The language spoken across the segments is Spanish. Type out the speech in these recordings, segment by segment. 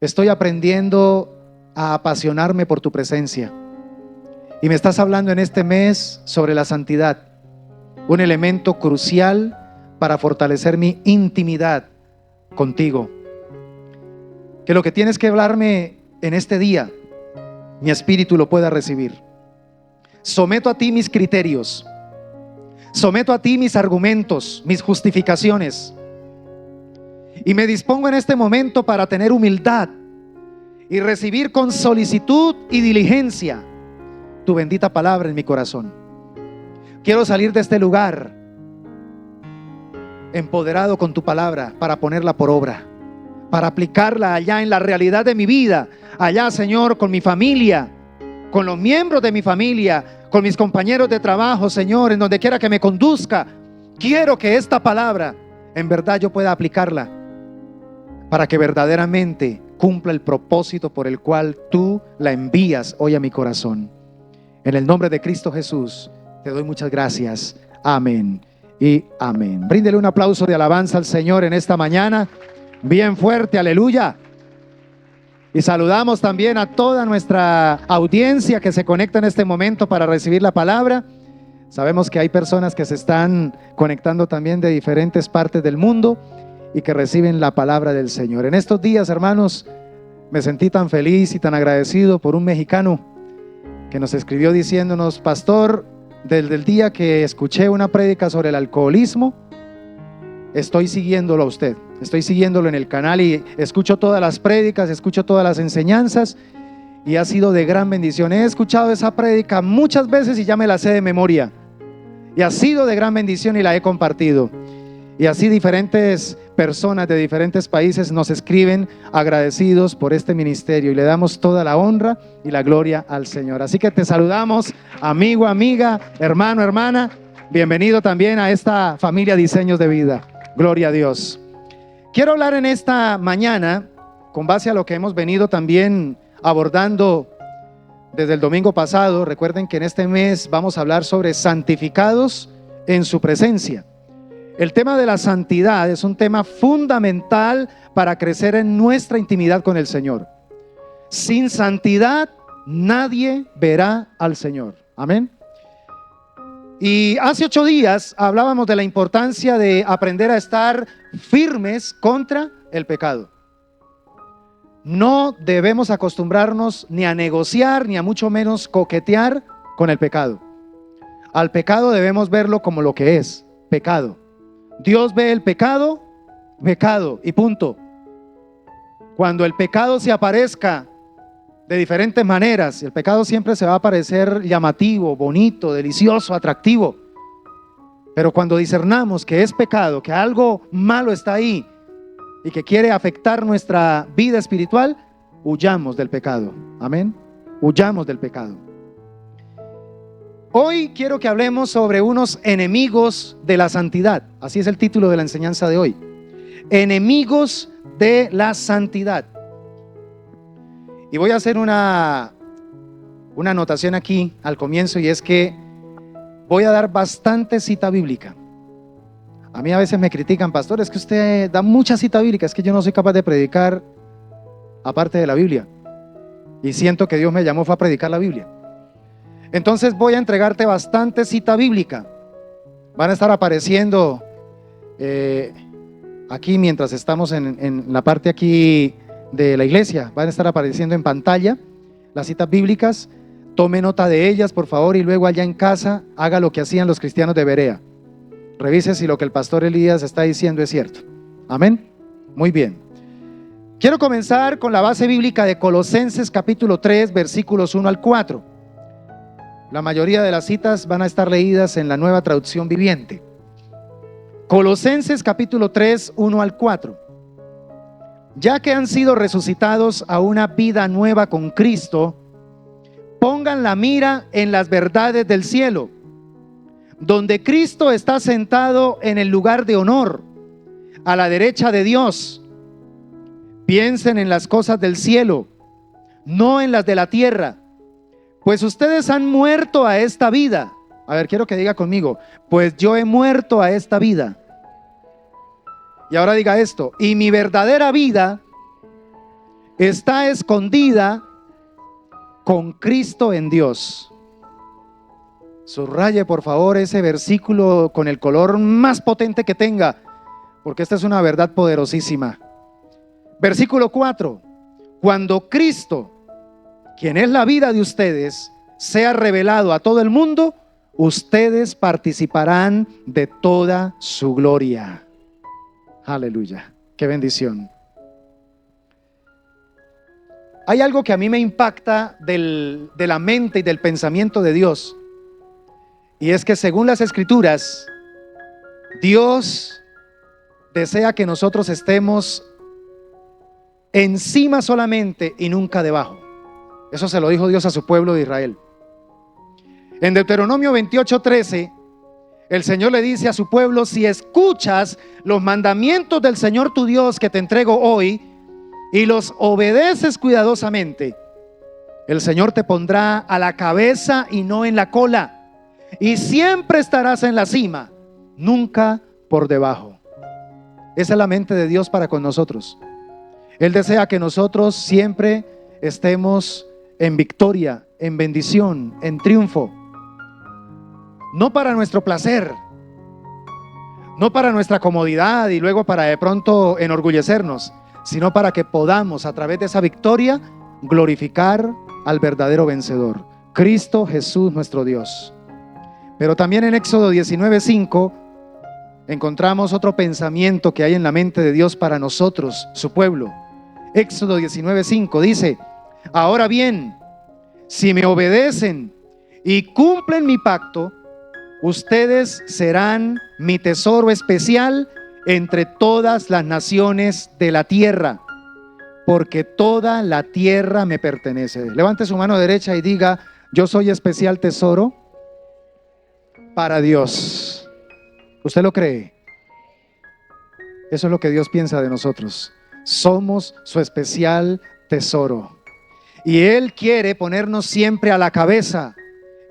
Estoy aprendiendo a apasionarme por tu presencia. Y me estás hablando en este mes sobre la santidad, un elemento crucial para fortalecer mi intimidad contigo. Que lo que tienes que hablarme en este día, mi espíritu lo pueda recibir. Someto a ti mis criterios, someto a ti mis argumentos, mis justificaciones, y me dispongo en este momento para tener humildad y recibir con solicitud y diligencia tu bendita palabra en mi corazón. Quiero salir de este lugar empoderado con tu palabra para ponerla por obra, para aplicarla allá en la realidad de mi vida, allá, Señor, con mi familia, con los miembros de mi familia, con mis compañeros de trabajo, Señor, en donde quiera que me conduzca. Quiero que esta palabra en verdad yo pueda aplicarla para que verdaderamente cumpla el propósito por el cual tú la envías hoy a mi corazón. En el nombre de Cristo Jesús te doy muchas gracias. Amén y amén. Bríndele un aplauso de alabanza al Señor en esta mañana, bien fuerte, aleluya. Y saludamos también a toda nuestra audiencia que se conecta en este momento para recibir la palabra. Sabemos que hay personas que se están conectando también de diferentes partes del mundo y que reciben la palabra del Señor. En estos días, hermanos, me sentí tan feliz y tan agradecido por un mexicano que nos escribió diciéndonos: pastor, desde el día que escuché una prédica sobre el alcoholismo, estoy siguiéndolo a usted, estoy siguiéndolo en el canal y escucho todas las prédicas, escucho todas las enseñanzas y ha sido de gran bendición. He escuchado esa prédica muchas veces y ya me la sé de memoria y ha sido de gran bendición y la he compartido. Y así diferentes personas de diferentes países nos escriben agradecidos por este ministerio y le damos toda la honra y la gloria al Señor. Así que te saludamos, amigo, amiga, hermano, hermana. Bienvenido también a esta familia Diseños de Vida. Gloria a Dios. Quiero hablar en esta mañana con base a lo que hemos venido también abordando desde el domingo pasado. Recuerden que en este mes vamos a hablar sobre santificados en su presencia. El tema de la santidad es un tema fundamental para crecer en nuestra intimidad con el Señor. Sin santidad nadie verá al Señor. Amén. Y hace 8 días hablábamos de la importancia de aprender a estar firmes contra el pecado. No debemos acostumbrarnos ni a negociar, ni a mucho menos coquetear con el pecado. Al pecado debemos verlo como lo que es, pecado. Dios ve el pecado, pecado y punto. Cuando el pecado se aparezca de diferentes maneras, el pecado siempre se va a parecer llamativo, bonito, delicioso, atractivo. Pero cuando discernamos que es pecado, que algo malo está ahí y que quiere afectar nuestra vida espiritual, huyamos del pecado. Amén. Huyamos del pecado. Hoy quiero que hablemos sobre unos enemigos de la santidad. Así es el título de la enseñanza de hoy. Enemigos de la santidad. Y voy a hacer una anotación aquí al comienzo, y es que voy a dar bastante cita bíblica. A mí a veces me critican: pastor, es que usted da mucha cita bíblica. Es que yo no soy capaz de predicar aparte de la Biblia. Y siento que Dios me llamó fue a predicar la Biblia. Entonces voy a entregarte bastante cita bíblica. Van a estar apareciendo aquí mientras estamos en la parte aquí de la iglesia. Van a estar apareciendo en pantalla las citas bíblicas. Tome nota de ellas, por favor, y luego allá en casa haga lo que hacían los cristianos de Berea. Revise si lo que el pastor Elías está diciendo es cierto. Amén. Muy bien. Quiero comenzar con la base bíblica de Colosenses capítulo 3, versículos 1 al 4. La mayoría de las citas van a estar leídas en la Nueva Traducción Viviente. Colosenses capítulo 3, 1 al 4. Ya que han sido resucitados a una vida nueva con Cristo, pongan la mira en las verdades del cielo, donde Cristo está sentado en el lugar de honor, a la derecha de Dios. Piensen en las cosas del cielo, no en las de la tierra. Pues ustedes han muerto a esta vida. A ver, quiero que diga conmigo: pues yo he muerto a esta vida. Y ahora diga esto: y mi verdadera vida está escondida con Cristo en Dios. Subraye por favor ese versículo con el color más potente que tenga, porque esta es una verdad poderosísima. Versículo 4. Cuando Cristo, quien es la vida de ustedes, sea revelado a todo el mundo, ustedes participarán de toda su gloria. Aleluya, qué bendición. Hay algo que a mí me impacta de la mente y del pensamiento de Dios, y es que según las Escrituras, Dios desea que nosotros estemos encima solamente y nunca debajo. Eso se lo dijo Dios a su pueblo de Israel. En Deuteronomio 28:13, el Señor le dice a su pueblo: si escuchas los mandamientos del Señor tu Dios que te entrego hoy y los obedeces cuidadosamente, el Señor te pondrá a la cabeza y no en la cola, y siempre estarás en la cima, nunca por debajo. Esa es la mente de Dios para con nosotros. Él desea que nosotros siempre estemos en victoria, en bendición, en triunfo. No para nuestro placer, no para nuestra comodidad y luego para de pronto enorgullecernos, sino para que podamos a través de esa victoria glorificar al verdadero vencedor, Cristo Jesús nuestro Dios. Pero también en Éxodo 19:5 encontramos otro pensamiento que hay en la mente de Dios para nosotros, su pueblo. Éxodo 19:5 dice: ahora bien, si me obedecen y cumplen mi pacto, ustedes serán mi tesoro especial entre todas las naciones de la tierra, porque toda la tierra me pertenece. Levante su mano derecha y diga: yo soy especial tesoro para Dios. ¿Usted lo cree? Eso es lo que Dios piensa de nosotros. Somos su especial tesoro. Y Él quiere ponernos siempre a la cabeza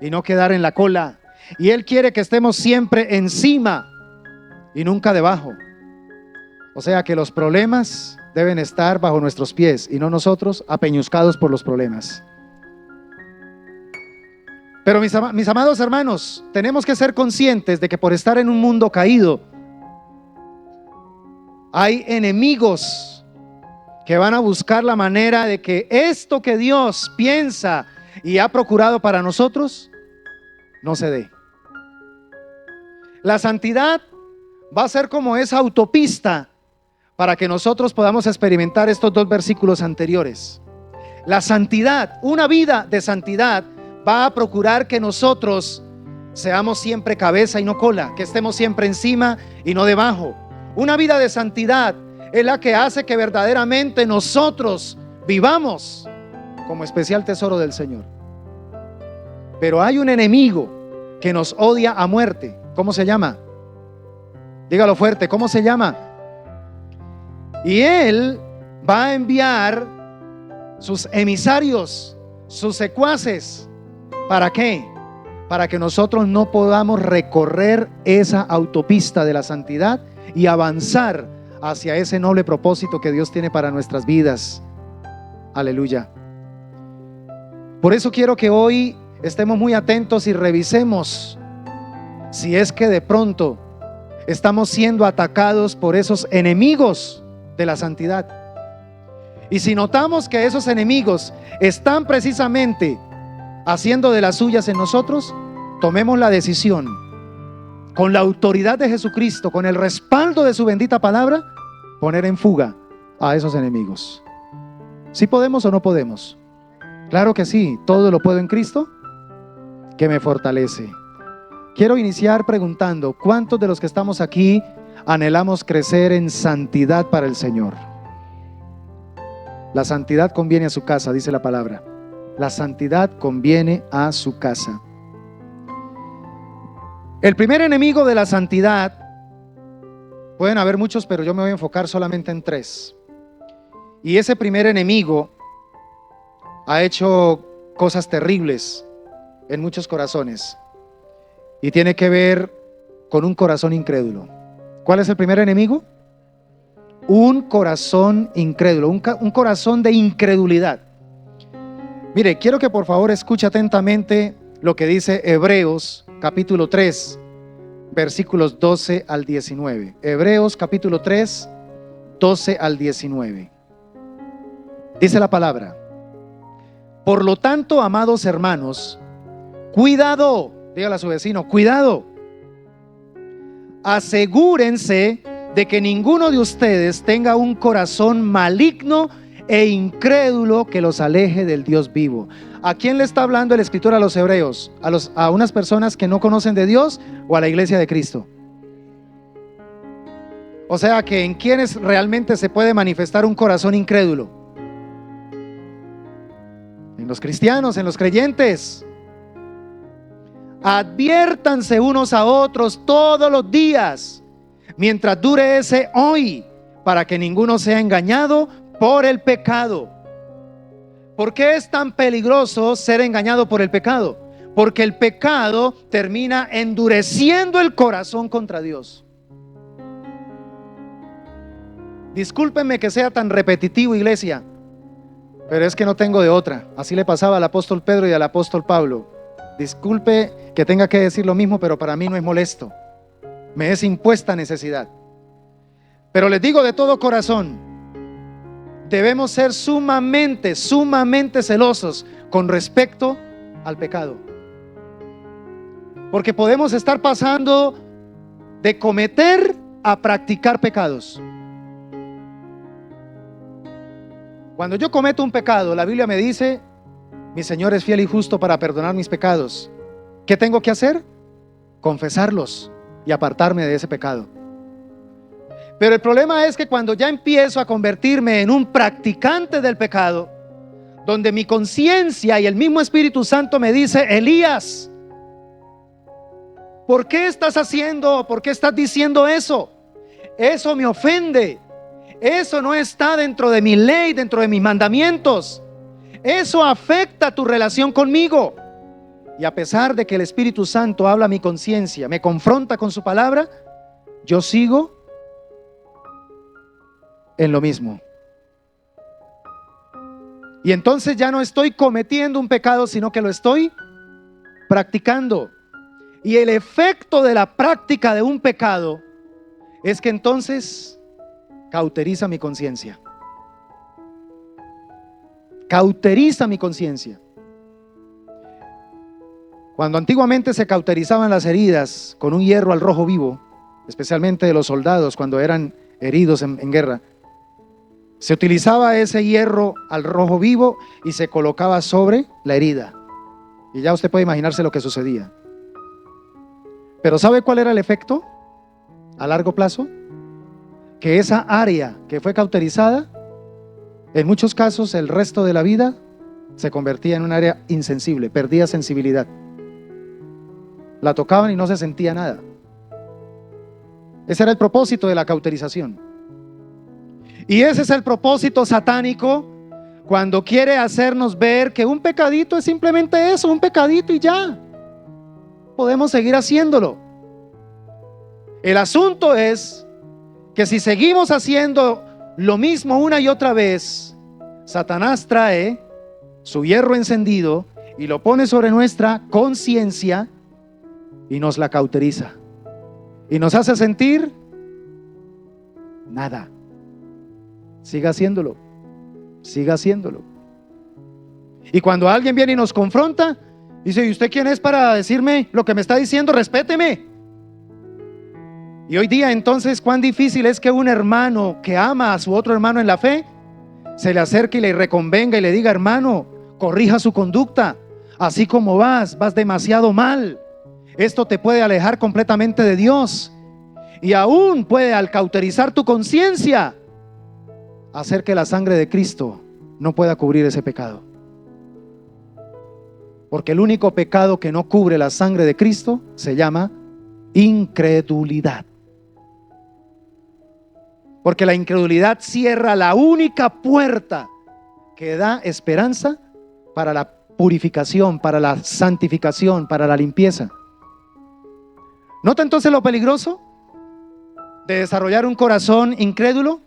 y no quedar en la cola. Y Él quiere que estemos siempre encima y nunca debajo. O sea que los problemas deben estar bajo nuestros pies y no nosotros apeñuscados por los problemas. Pero mis amados hermanos, tenemos que ser conscientes de que por estar en un mundo caído, hay enemigos que van a buscar la manera de que esto que Dios piensa y ha procurado para nosotros no se dé. La santidad va a ser como esa autopista para que nosotros podamos experimentar estos dos versículos anteriores. La santidad, una vida de santidad, va a procurar que nosotros seamos siempre cabeza y no cola, que estemos siempre encima y no debajo. Una vida de santidad es la que hace que verdaderamente nosotros vivamos como especial tesoro del Señor. Pero hay un enemigo que nos odia a muerte. ¿Cómo se llama? Dígalo fuerte, ¿cómo se llama? Y él va a enviar sus emisarios, sus secuaces. ¿Para qué? Para que nosotros no podamos recorrer esa autopista de la santidad y avanzar hacia ese noble propósito que Dios tiene para nuestras vidas. Aleluya. Por eso quiero que hoy estemos muy atentos y revisemos si es que de pronto estamos siendo atacados por esos enemigos de la santidad. Y si notamos que esos enemigos están precisamente haciendo de las suyas en nosotros, tomemos la decisión, con la autoridad de Jesucristo, con el respaldo de su bendita palabra, poner en fuga a esos enemigos. ¿Sí podemos o no podemos? Claro que sí, todo lo puedo en Cristo que me fortalece. Quiero iniciar preguntando: ¿cuántos de los que estamos aquí anhelamos crecer en santidad para el Señor? La santidad conviene a su casa, dice la palabra. La santidad conviene a su casa. El primer enemigo de la santidad, pueden haber muchos, pero yo me voy a enfocar solamente en tres. Y ese primer enemigo ha hecho cosas terribles en muchos corazones y tiene que ver con un corazón incrédulo. ¿Cuál es el primer enemigo? Un corazón incrédulo, un corazón de incredulidad. Mire, quiero que por favor escuche atentamente lo que dice Hebreos capítulo 3, versículos 12 al 19. Hebreos capítulo 3, 12 al 19. Dice la palabra: por lo tanto, amados hermanos, cuidado, dígale a su vecino, cuidado. Asegúrense de que ninguno de ustedes tenga un corazón maligno e incrédulo que los aleje del Dios vivo. ¿A quién le está hablando el escritor a los hebreos? ¿A unas personas que no conocen de Dios o a la iglesia de Cristo? O sea que en quienes realmente se puede manifestar un corazón incrédulo. En los cristianos, en los creyentes. Adviértanse unos a otros todos los días, mientras dure ese hoy, para que ninguno sea engañado por el pecado. ¿Por qué es tan peligroso ser engañado por el pecado? Porque el pecado termina endureciendo el corazón contra Dios. Discúlpenme que sea tan repetitivo, iglesia, pero es que no tengo de otra. Así le pasaba al apóstol Pedro y al apóstol Pablo. Disculpe que tenga que decir lo mismo, pero para mí no es molesto. Me es impuesta necesidad. Pero les digo de todo corazón, debemos ser sumamente celosos con respecto al pecado. Porque podemos estar pasando de cometer a practicar pecados. Cuando yo cometo un pecado, la Biblia me dice: mi Señor es fiel y justo para perdonar mis pecados. ¿Qué tengo que hacer? Confesarlos y apartarme de ese pecado. Pero el problema es que cuando ya empiezo a convertirme en un practicante del pecado, donde mi conciencia y el mismo Espíritu Santo me dice: Elías, ¿por qué estás haciendo, por qué estás diciendo eso? Eso me ofende. Eso no está dentro de mi ley, dentro de mis mandamientos. Eso afecta tu relación conmigo. Y a pesar de que el Espíritu Santo habla a mi conciencia, me confronta con su palabra, yo sigo en lo mismo. Y entonces ya no estoy cometiendo un pecado, sino que lo estoy practicando. Y el efecto de la práctica de un pecado es que entonces cauteriza mi conciencia. Cauteriza mi conciencia. Cuando antiguamente se cauterizaban las heridas con un hierro al rojo vivo, especialmente de los soldados cuando eran heridos en guerra, se utilizaba ese hierro al rojo vivo y se colocaba sobre la herida. Y ya usted puede imaginarse lo que sucedía. Pero ¿sabe cuál era el efecto a largo plazo? Que esa área que fue cauterizada, en muchos casos el resto de la vida se convertía en un área insensible, perdía sensibilidad. La tocaban y no se sentía nada. Ese era el propósito de la cauterización. Y ese es el propósito satánico cuando quiere hacernos ver que un pecadito es simplemente eso, un pecadito y ya. Podemos seguir haciéndolo. El asunto es que si seguimos haciendo lo mismo una y otra vez, Satanás trae su hierro encendido y lo pone sobre nuestra conciencia y nos la cauteriza y nos hace sentir nada. Siga haciéndolo, siga haciéndolo. Y cuando alguien viene y nos confronta, dice: ¿y usted quién es para decirme lo que me está diciendo? Respéteme. Y hoy día entonces, cuán difícil es que un hermano que ama a su otro hermano en la fe se le acerque y le reconvenga y le diga: hermano, corrija su conducta, así como vas demasiado mal, esto te puede alejar completamente de Dios y aún puede, al cauterizar tu conciencia, hacer que la sangre de Cristo no pueda cubrir ese pecado. Porque el único pecado que no cubre la sangre de Cristo se llama incredulidad. Porque la incredulidad cierra la única puerta que da esperanza para la purificación, para la santificación, para la limpieza. ¿Nota entonces lo peligroso de desarrollar un corazón incrédulo?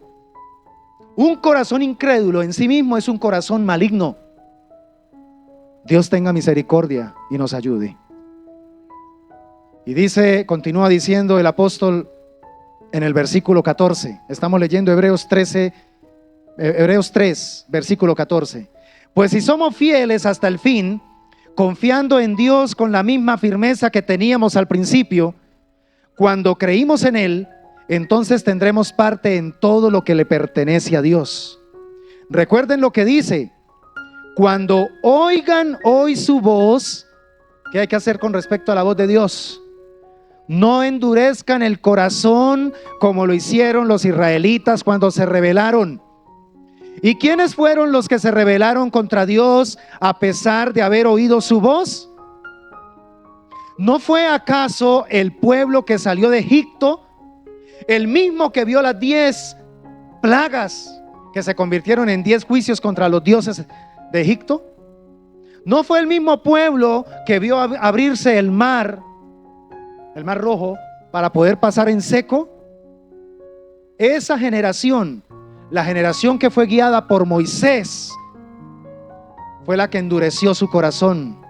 Un corazón incrédulo en sí mismo es un corazón maligno. Dios tenga misericordia y nos ayude. Y dice, continúa diciendo el apóstol en el versículo 14. Estamos leyendo Hebreos 3, versículo 14. Pues si somos fieles hasta el fin, confiando en Dios con la misma firmeza que teníamos al principio, cuando creímos en Él, entonces tendremos parte en todo lo que le pertenece a Dios. Recuerden lo que dice: cuando oigan hoy su voz, ¿qué hay que hacer con respecto a la voz de Dios? No endurezcan el corazón como lo hicieron los israelitas cuando se rebelaron. ¿Y quiénes fueron los que se rebelaron contra Dios a pesar de haber oído su voz? ¿No fue acaso el pueblo que salió de Egipto, el mismo que vio las 10 plagas que se convirtieron en 10 juicios contra los dioses de Egipto? ¿No fue el mismo pueblo que vio abrirse el mar Rojo, para poder pasar en seco? Esa generación, la generación que fue guiada por Moisés, fue la que endureció su corazón.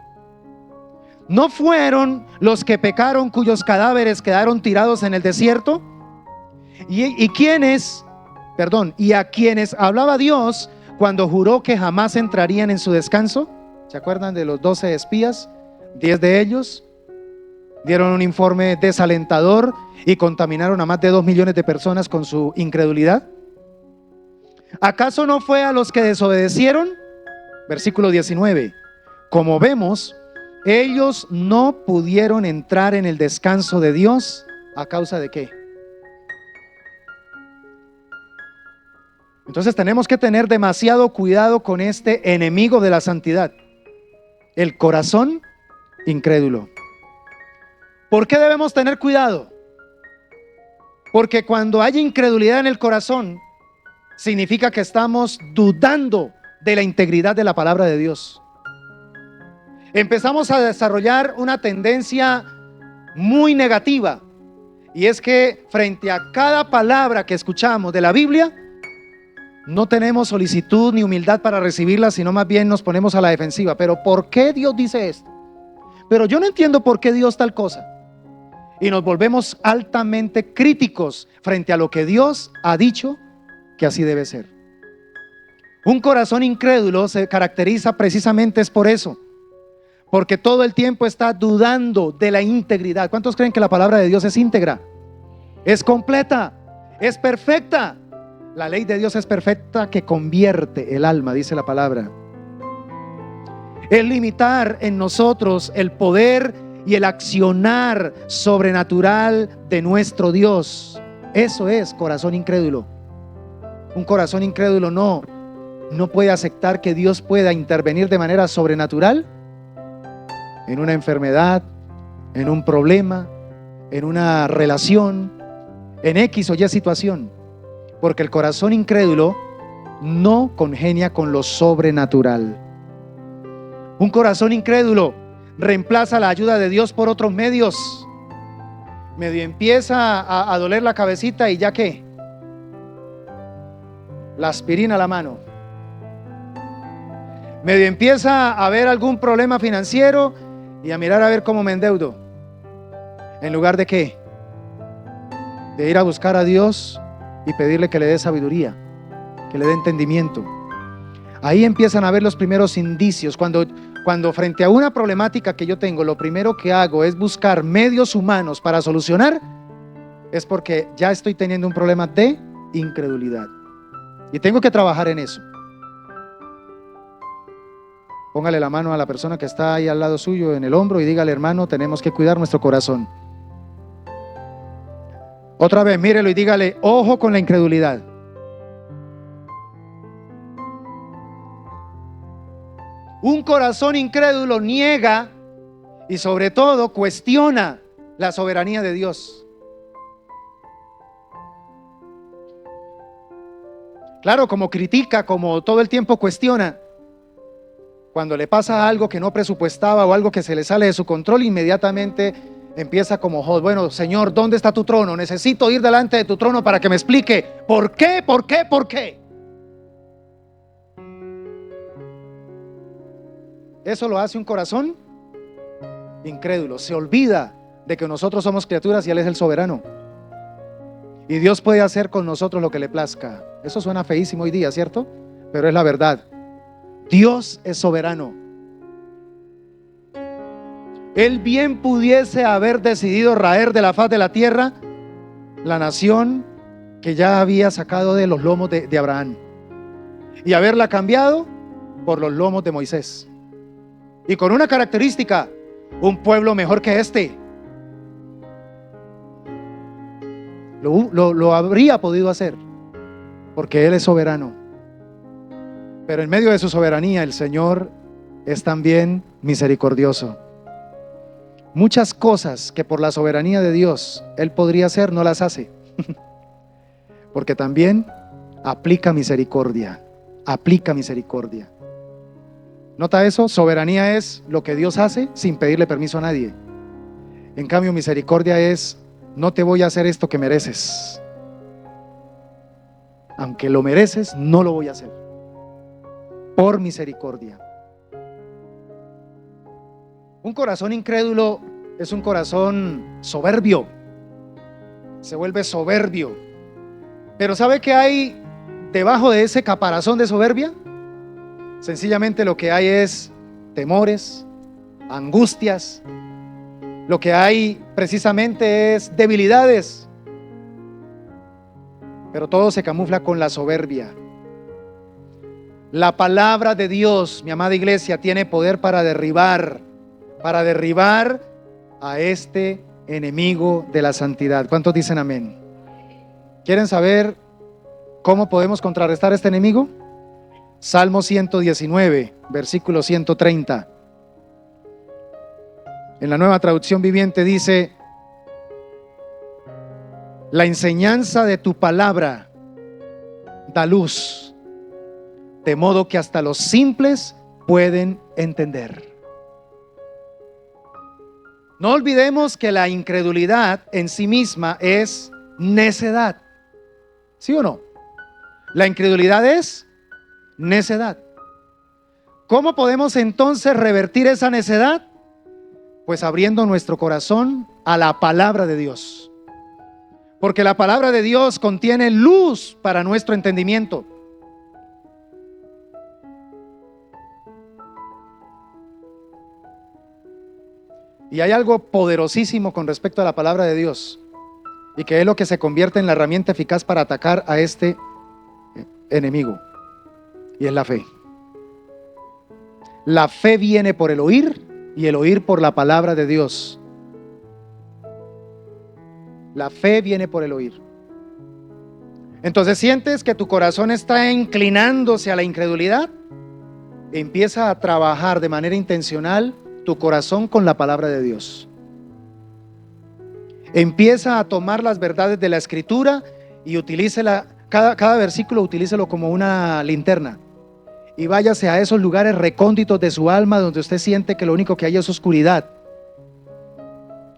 ¿No fueron los que pecaron cuyos cadáveres quedaron tirados en el desierto? ¿Y a quienes hablaba Dios cuando juró que jamás entrarían en su descanso? ¿Se acuerdan de los 12 espías? 10 de ellos dieron un informe desalentador y contaminaron a más de 2 millones de personas con su incredulidad. ¿Acaso no fue a los que desobedecieron? Versículo 19. Como vemos, ellos no pudieron entrar en el descanso de Dios. ¿A causa de qué? Entonces tenemos que tener demasiado cuidado con este enemigo de la santidad, el corazón incrédulo. ¿Por qué debemos tener cuidado? Porque cuando hay incredulidad en el corazón, significa que estamos dudando de la integridad de la palabra de Dios. Empezamos a desarrollar una tendencia muy negativa, y es que frente a cada palabra que escuchamos de la Biblia, no tenemos solicitud ni humildad para recibirla, sino más bien nos ponemos a la defensiva. ¿Pero por qué Dios dice esto? Pero yo no entiendo por qué Dios tal cosa. Y nos volvemos altamente críticos frente a lo que Dios ha dicho que así debe ser. Un corazón incrédulo se caracteriza precisamente es por eso, porque todo el tiempo está dudando de la integridad. ¿Cuántos creen que la palabra de Dios es íntegra? Es completa, es perfecta. La ley de Dios es perfecta, que convierte el alma, dice la palabra. El limitar en nosotros el poder y el accionar sobrenatural de nuestro Dios. Eso es corazón incrédulo. Un corazón incrédulo no puede aceptar que Dios pueda intervenir de manera sobrenatural en una enfermedad, en un problema, en una relación, en X o Y situación, porque el corazón incrédulo no congenia con lo sobrenatural. Un corazón incrédulo reemplaza la ayuda de Dios por otros medios. Medio empieza a doler la cabecita y ya que la aspirina a la mano. Medio empieza a haber algún problema financiero y a mirar a ver cómo me endeudo. En lugar de ¿qué? De ir a buscar a Dios y pedirle que le dé sabiduría, que le dé entendimiento. Ahí empiezan a ver los primeros indicios. Cuando frente a una problemática que yo tengo, lo primero que hago es buscar medios humanos para solucionar, es porque ya estoy teniendo un problema de incredulidad y tengo que trabajar en eso. Póngale la mano a la persona que está ahí al lado suyo en el hombro y dígale: hermano, tenemos que cuidar nuestro corazón. Otra vez, mírelo y dígale: ojo con la incredulidad. Un corazón incrédulo niega y sobre todo cuestiona la soberanía de Dios. Claro, como critica, como todo el tiempo cuestiona. Cuando le pasa algo que no presupuestaba o algo que se le sale de su control, inmediatamente empieza como Job: bueno, Señor, ¿dónde está tu trono? Necesito ir delante de tu trono para que me explique ¿por qué? ¿Por qué? ¿Por qué? Eso lo hace un corazón incrédulo. Se olvida de que nosotros somos criaturas y Él es el soberano. Y Dios puede hacer con nosotros lo que le plazca. Eso suena feísimo hoy día, ¿cierto? Pero es la verdad. Dios es soberano. Él bien pudiese haber decidido raer de la faz de la tierra la nación que ya había sacado de los lomos de Abraham y haberla cambiado por los lomos de Moisés, y con una característica: un pueblo mejor que este. Lo habría podido hacer porque Él es soberano. Pero en medio de su soberanía, el Señor es también misericordioso. Muchas cosas que por la soberanía de Dios Él podría hacer, no las hace. Porque también aplica misericordia. Aplica misericordia. ¿Nota eso? Soberanía es lo que Dios hace sin pedirle permiso a nadie. En cambio, misericordia es: no te voy a hacer esto que mereces. Aunque lo mereces, no lo voy a hacer. Por misericordia. Un corazón incrédulo es un corazón soberbio. Se vuelve soberbio. Pero ¿sabe qué hay debajo de ese caparazón de soberbia? Sencillamente lo que hay es temores, angustias. Lo que hay precisamente es debilidades. Pero todo se camufla con la soberbia. La palabra de Dios, mi amada iglesia, tiene poder para derribar a este enemigo de la santidad. ¿Cuántos dicen amén? ¿Quieren saber cómo podemos contrarrestar a este enemigo? Salmo 119, versículo 130. En la Nueva Traducción Viviente dice: la enseñanza de tu palabra da luz, de modo que hasta los simples pueden entender. No olvidemos que la incredulidad en sí misma es necedad. ¿Sí o no? La incredulidad es necedad. ¿Cómo podemos entonces revertir esa necedad? Pues abriendo nuestro corazón a la palabra de Dios. Porque la palabra de Dios contiene luz para nuestro entendimiento. Y hay algo poderosísimo con respecto a la palabra de Dios, y que es lo que se convierte en la herramienta eficaz para atacar a este enemigo, y es la fe. La fe viene por el oír, y el oír por la palabra de Dios. La fe viene por el oír. Entonces, ¿sientes que tu corazón está inclinándose a la incredulidad? Empieza a trabajar de manera intencional tu corazón con la palabra de Dios. Empieza a tomar las verdades de la Escritura y utilícela, cada versículo utilícelo como una linterna, y váyase a esos lugares recónditos de su alma donde usted siente que lo único que hay es oscuridad,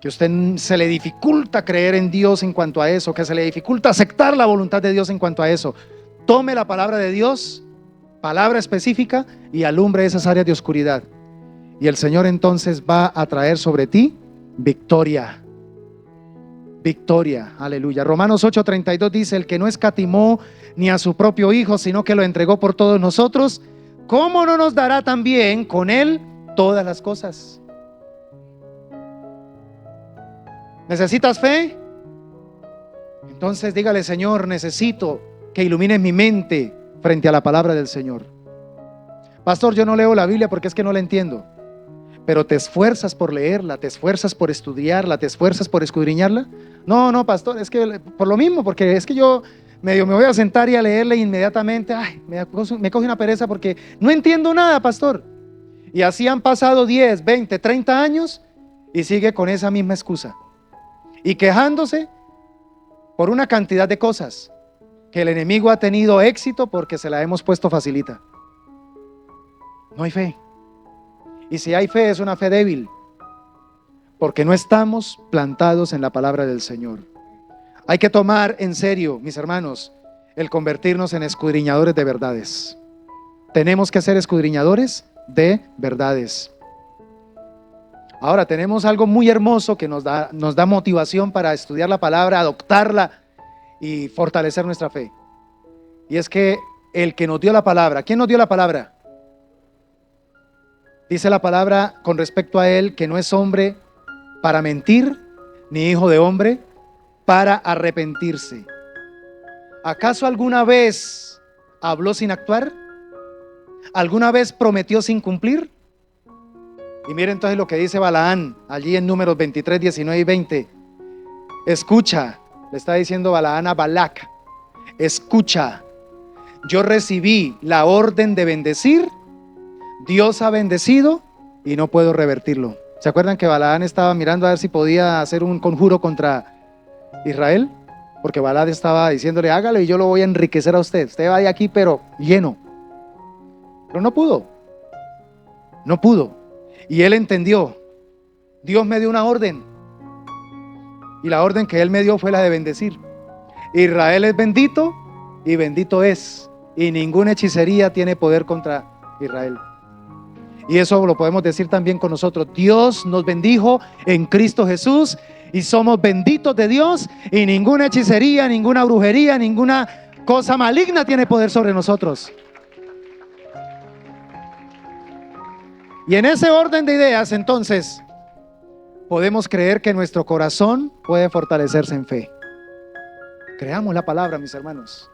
que usted se le dificulta creer en Dios en cuanto a eso, que se le dificulta aceptar la voluntad de Dios en cuanto a eso. Tome la palabra de Dios, palabra específica, y alumbre esas áreas de oscuridad, y el Señor entonces va a traer sobre ti victoria. Victoria, aleluya. Romanos 8:32 dice: el que no escatimó ni a su propio Hijo, sino que lo entregó por todos nosotros, ¿cómo no nos dará también con Él todas las cosas? ¿Necesitas fe? Entonces dígale: Señor, necesito que ilumines mi mente frente a la palabra del Señor. Pastor, yo no leo la Biblia porque es que no la entiendo. Pero te esfuerzas por leerla, te esfuerzas por estudiarla, te esfuerzas por escudriñarla. No, pastor, es que por lo mismo, porque es que yo me voy a sentar y a leerla inmediatamente. Ay, me coge una pereza porque no entiendo nada, pastor. Y así han pasado 10, 20, 30 años y sigue con esa misma excusa. Y quejándose por una cantidad de cosas que el enemigo ha tenido éxito porque se la hemos puesto facilita. No hay fe. Y si hay fe, es una fe débil, porque no estamos plantados en la palabra del Señor. Hay que tomar en serio, mis hermanos, el convertirnos en escudriñadores de verdades. Tenemos que ser escudriñadores de verdades. Ahora tenemos algo muy hermoso que nos da motivación para estudiar la palabra, adoptarla y fortalecer nuestra fe. Y es que el que nos dio la palabra, ¿quién nos dio la palabra? Dice la palabra con respecto a él que no es hombre para mentir, ni hijo de hombre para arrepentirse. ¿Acaso alguna vez habló sin actuar? ¿Alguna vez prometió sin cumplir? Y miren entonces lo que dice Balaán allí en Números 23, 19 y 20. Escucha, le está diciendo Balaán a Balac, escucha, yo recibí la orden de bendecir, Dios ha bendecido y no puedo revertirlo. ¿Se acuerdan que Balaán estaba mirando a ver si podía hacer un conjuro contra Israel? Porque Balac estaba diciéndole, hágalo y yo lo voy a enriquecer a usted. Usted va de aquí pero lleno. Pero no pudo. No pudo. Y él entendió. Dios me dio una orden. Y la orden que él me dio fue la de bendecir. Israel es bendito y bendito es. Y ninguna hechicería tiene poder contra Israel. Y eso lo podemos decir también con nosotros. Dios nos bendijo en Cristo Jesús y somos benditos de Dios y ninguna hechicería, ninguna brujería, ninguna cosa maligna tiene poder sobre nosotros. Y en ese orden de ideas, entonces, podemos creer que nuestro corazón puede fortalecerse en fe. Creamos la palabra, mis hermanos.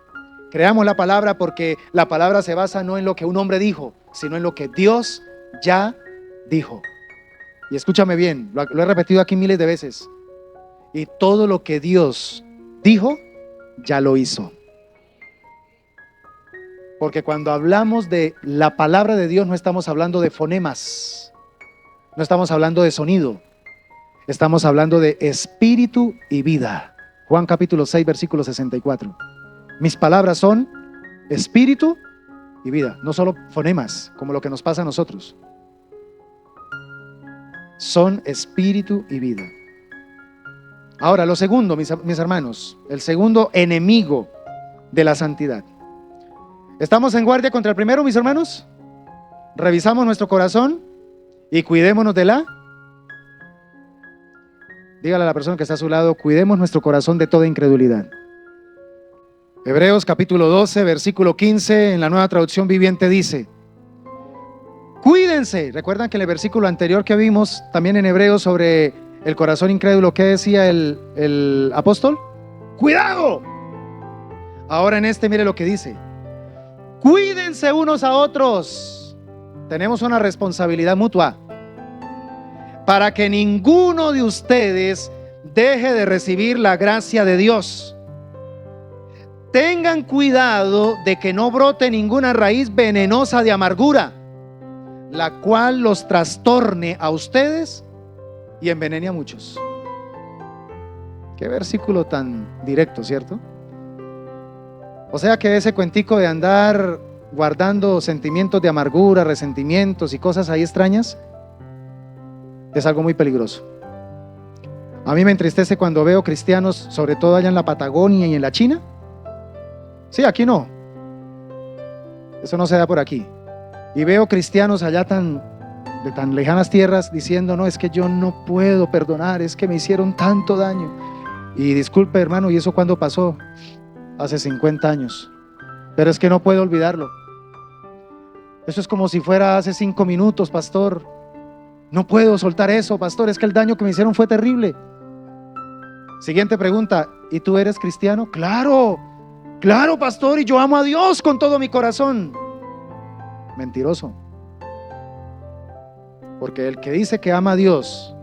Creamos la palabra porque la palabra se basa no en lo que un hombre dijo, sino en lo que Dios ya dijo. Y escúchame bien, lo he repetido aquí miles de veces. Y todo lo que Dios dijo, ya lo hizo. Porque cuando hablamos de la palabra de Dios, no estamos hablando de fonemas, no estamos hablando de sonido, estamos hablando de espíritu y vida. Juan capítulo 6, versículo 64. Mis palabras son espíritu y vida, no solo fonemas, como lo que nos pasa a nosotros. Son espíritu y vida. Ahora, lo segundo, mis hermanos, el segundo enemigo de la santidad. ¿Estamos en guardia contra el primero, mis hermanos? Revisamos nuestro corazón y cuidémonos de la... Dígale a la persona que está a su lado, cuidemos nuestro corazón de toda incredulidad. Hebreos capítulo 12, versículo 15, en la Nueva Traducción Viviente dice: cuídense. ¿Recuerdan que en el versículo anterior que vimos, también en Hebreos, sobre el corazón incrédulo, qué decía el apóstol? ¡Cuidado! Ahora en este, mire lo que dice: cuídense unos a otros. Tenemos una responsabilidad mutua para que ninguno de ustedes deje de recibir la gracia de Dios. Tengan cuidado de que no brote ninguna raíz venenosa de amargura, la cual los trastorne a ustedes y envenene a muchos. Qué versículo tan directo, ¿cierto? O sea que ese cuentico de andar guardando sentimientos de amargura, resentimientos y cosas ahí extrañas es algo muy peligroso. A mí me entristece cuando veo cristianos, sobre todo allá en la Patagonia y en la China. Sí, aquí no. Eso no se da por aquí. Y veo cristianos allá de tan lejanas tierras diciendo: no, es que yo no puedo perdonar, es que me hicieron tanto daño. Y disculpe, hermano, ¿y eso cuándo pasó? Hace 50 años. Pero es que no puedo olvidarlo. Eso es como si fuera hace 5 minutos, pastor. No puedo soltar eso, pastor, es que el daño que me hicieron fue terrible. Siguiente pregunta: ¿y tú eres cristiano? Claro, claro, pastor, y yo amo a Dios con todo mi corazón. Mentiroso. Porque el que dice que ama a Dios,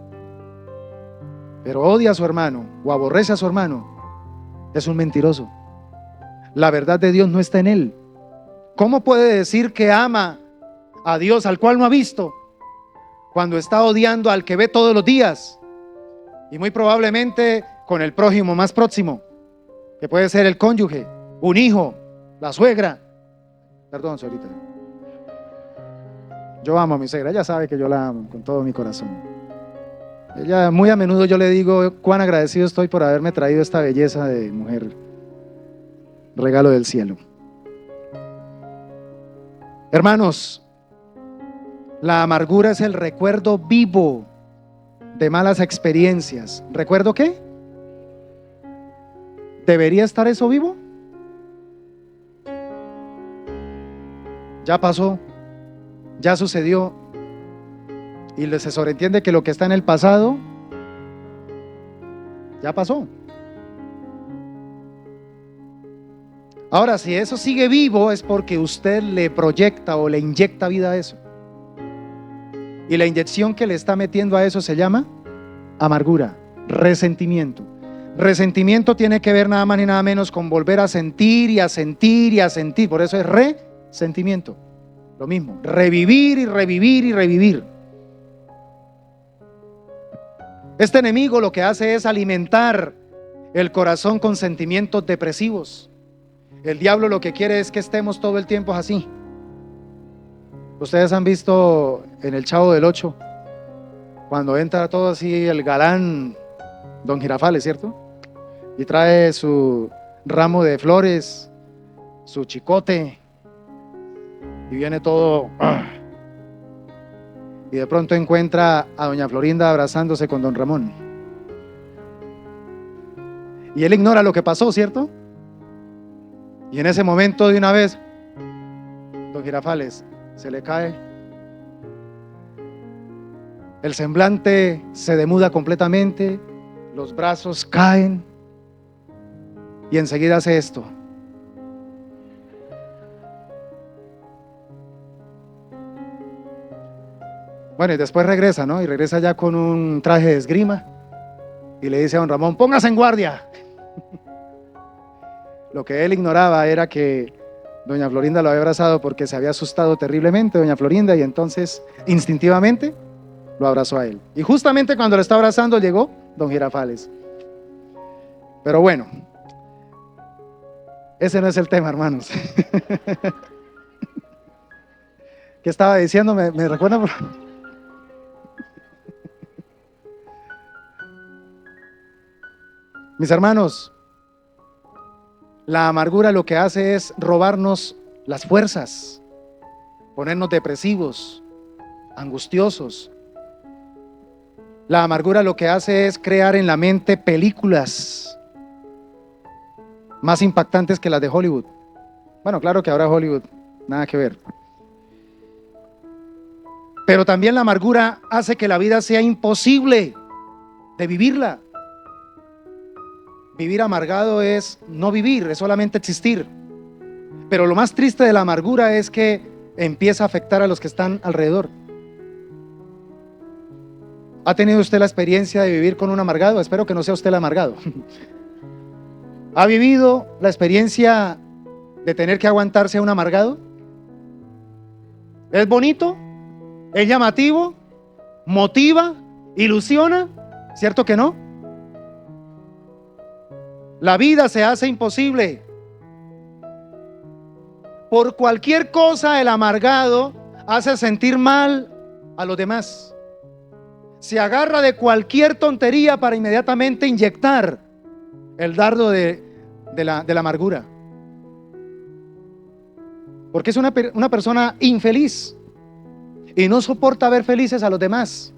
pero odia a su hermano o aborrece a su hermano, es un mentiroso. La verdad de Dios no está en él. ¿Cómo puede decir que ama a Dios al cual no ha visto, cuando está odiando al que ve todos los días? Y muy probablemente con el prójimo más próximo, que puede ser el cónyuge, un hijo, la suegra. Perdón, señorita. Yo amo a mi suegra, ella sabe que yo la amo con todo mi corazón. Ella, muy a menudo yo le digo cuán agradecido estoy por haberme traído esta belleza de mujer, regalo del cielo. Hermanos, La amargura es el recuerdo vivo de malas experiencias. ¿Recuerdo qué? ¿Debería estar eso vivo? Ya pasó, ya sucedió. Y se sobreentiende que lo que está en el pasado ya pasó. Ahora, si eso sigue vivo, es porque usted le proyecta o le inyecta vida a eso. Y la inyección que le está metiendo a eso se llama amargura, resentimiento. Resentimiento tiene que ver nada más ni nada menos con volver a sentir y a sentir y a sentir. Por eso es resentimiento. Lo mismo, revivir y revivir y revivir. Este enemigo lo que hace es alimentar el corazón con sentimientos depresivos. El diablo lo que quiere es que estemos todo el tiempo así. Ustedes han visto en el Chavo del Ocho, cuando entra todo así el galán Don Girafales, ¿cierto? Y trae su ramo de flores, su chicote, y viene todo. Y de pronto encuentra a doña Florinda abrazándose con don Ramón. Y él ignora lo que pasó, ¿cierto? Y en ese momento de una vez, don Girafales se le cae. El semblante se demuda completamente, los brazos caen y enseguida hace esto. Bueno, y después regresa, ¿no? Y regresa ya con un traje de esgrima y le dice a don Ramón: póngase en guardia. Lo que él ignoraba era que doña Florinda lo había abrazado porque se había asustado terriblemente doña Florinda, y entonces instintivamente lo abrazó a él. Y justamente cuando lo está abrazando llegó don Girafales. Pero bueno, ese no es el tema, hermanos. ¿Qué estaba diciendo? ¿Me recuerdan? Mis hermanos, la amargura lo que hace es robarnos las fuerzas, ponernos depresivos, angustiosos. La amargura lo que hace es crear en la mente películas más impactantes que las de Hollywood. Bueno, claro que ahora Hollywood, nada que ver. Pero también la amargura hace que la vida sea imposible de vivirla. Vivir amargado es no vivir, es solamente existir. Pero lo más triste de la amargura es que empieza a afectar a los que están alrededor. ¿Ha tenido usted la experiencia de vivir con un amargado? Espero que no sea usted el amargado. ¿Ha vivido la experiencia de tener que aguantarse a un amargado? ¿Es bonito? ¿Es llamativo? ¿Motiva? ¿Ilusiona? ¿Cierto que no? La vida se hace imposible. Por cualquier cosa el amargado hace sentir mal a los demás. Se agarra de cualquier tontería para inmediatamente inyectar el dardo de la amargura. Porque es una persona infeliz y no soporta ver felices a los demás.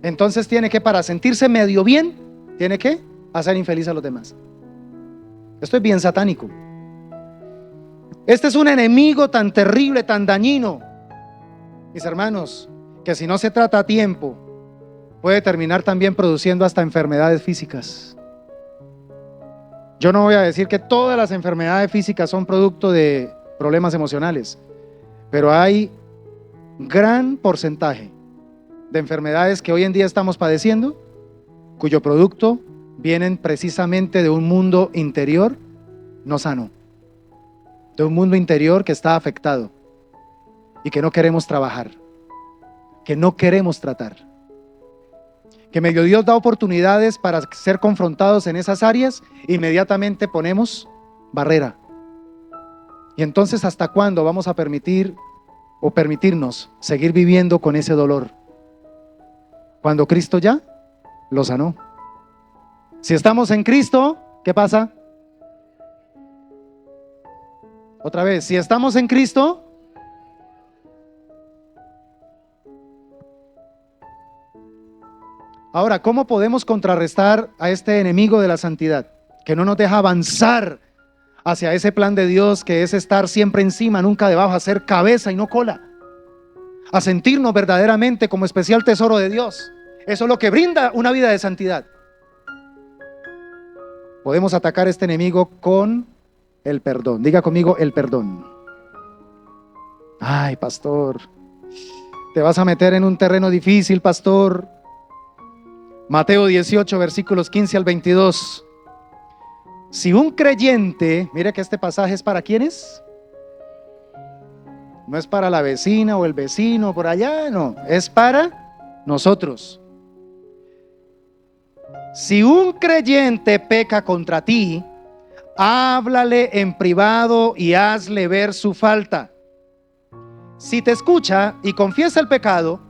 Entonces tiene que, para sentirse medio bien, tiene que hacer infeliz a los demás. Esto es bien satánico. Este es un enemigo tan terrible, tan dañino, mis hermanos, que si no se trata a tiempo, puede terminar también produciendo hasta enfermedades físicas. Yo no voy a decir que todas las enfermedades físicas son producto de problemas emocionales, pero hay gran porcentaje de enfermedades que hoy en día estamos padeciendo, cuyo producto vienen precisamente de un mundo interior no sano, de un mundo interior que está afectado y que no queremos trabajar, que no queremos tratar. Que medio Dios da oportunidades para ser confrontados en esas áreas, inmediatamente ponemos barrera. Y entonces, ¿hasta cuándo vamos a permitir o permitirnos seguir viviendo con ese dolor? Cuando Cristo ya lo sanó. Si estamos en Cristo, ¿qué pasa? Otra vez, si estamos en Cristo, Ahora, ¿cómo podemos contrarrestar a este enemigo de la santidad que no nos deja avanzar hacia ese plan de Dios, que es estar siempre encima, nunca debajo, a ser cabeza y no cola, a sentirnos verdaderamente como especial tesoro de Dios? Eso es lo que brinda una vida de santidad. Podemos atacar a este enemigo con el perdón. Diga conmigo, el perdón. Ay, pastor, te vas a meter en un terreno difícil, pastor. Mateo 18, versículos 15 al 22. Si un creyente, mire que este pasaje es para ¿quiénes? No es para la vecina o el vecino por allá, no, es para nosotros. Si un creyente peca contra ti, háblale en privado y hazle ver su falta. Si te escucha y confiesa el pecado,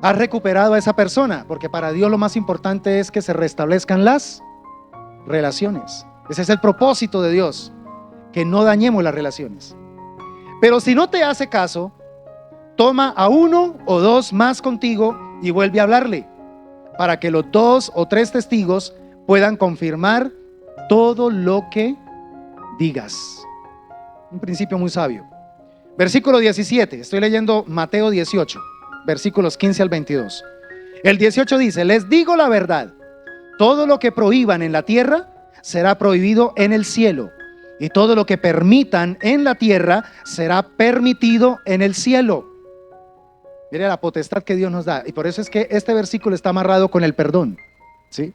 has recuperado a esa persona, porque para Dios lo más importante es que se restablezcan las relaciones. Ese es el propósito de Dios, que no dañemos las relaciones. Pero si no te hace caso, toma a uno o dos más contigo y vuelve a hablarle, para que los 2 o 3 testigos puedan confirmar todo lo que digas. Un principio muy sabio. Versículo 17, estoy leyendo Mateo 18, versículos 15 al 22. El 18 dice: les digo la verdad, todo lo que prohíban en la tierra será prohibido en el cielo, y todo lo que permitan en la tierra será permitido en el cielo. Mire la potestad que Dios nos da, y por eso es que este versículo está amarrado con el perdón, ¿sí?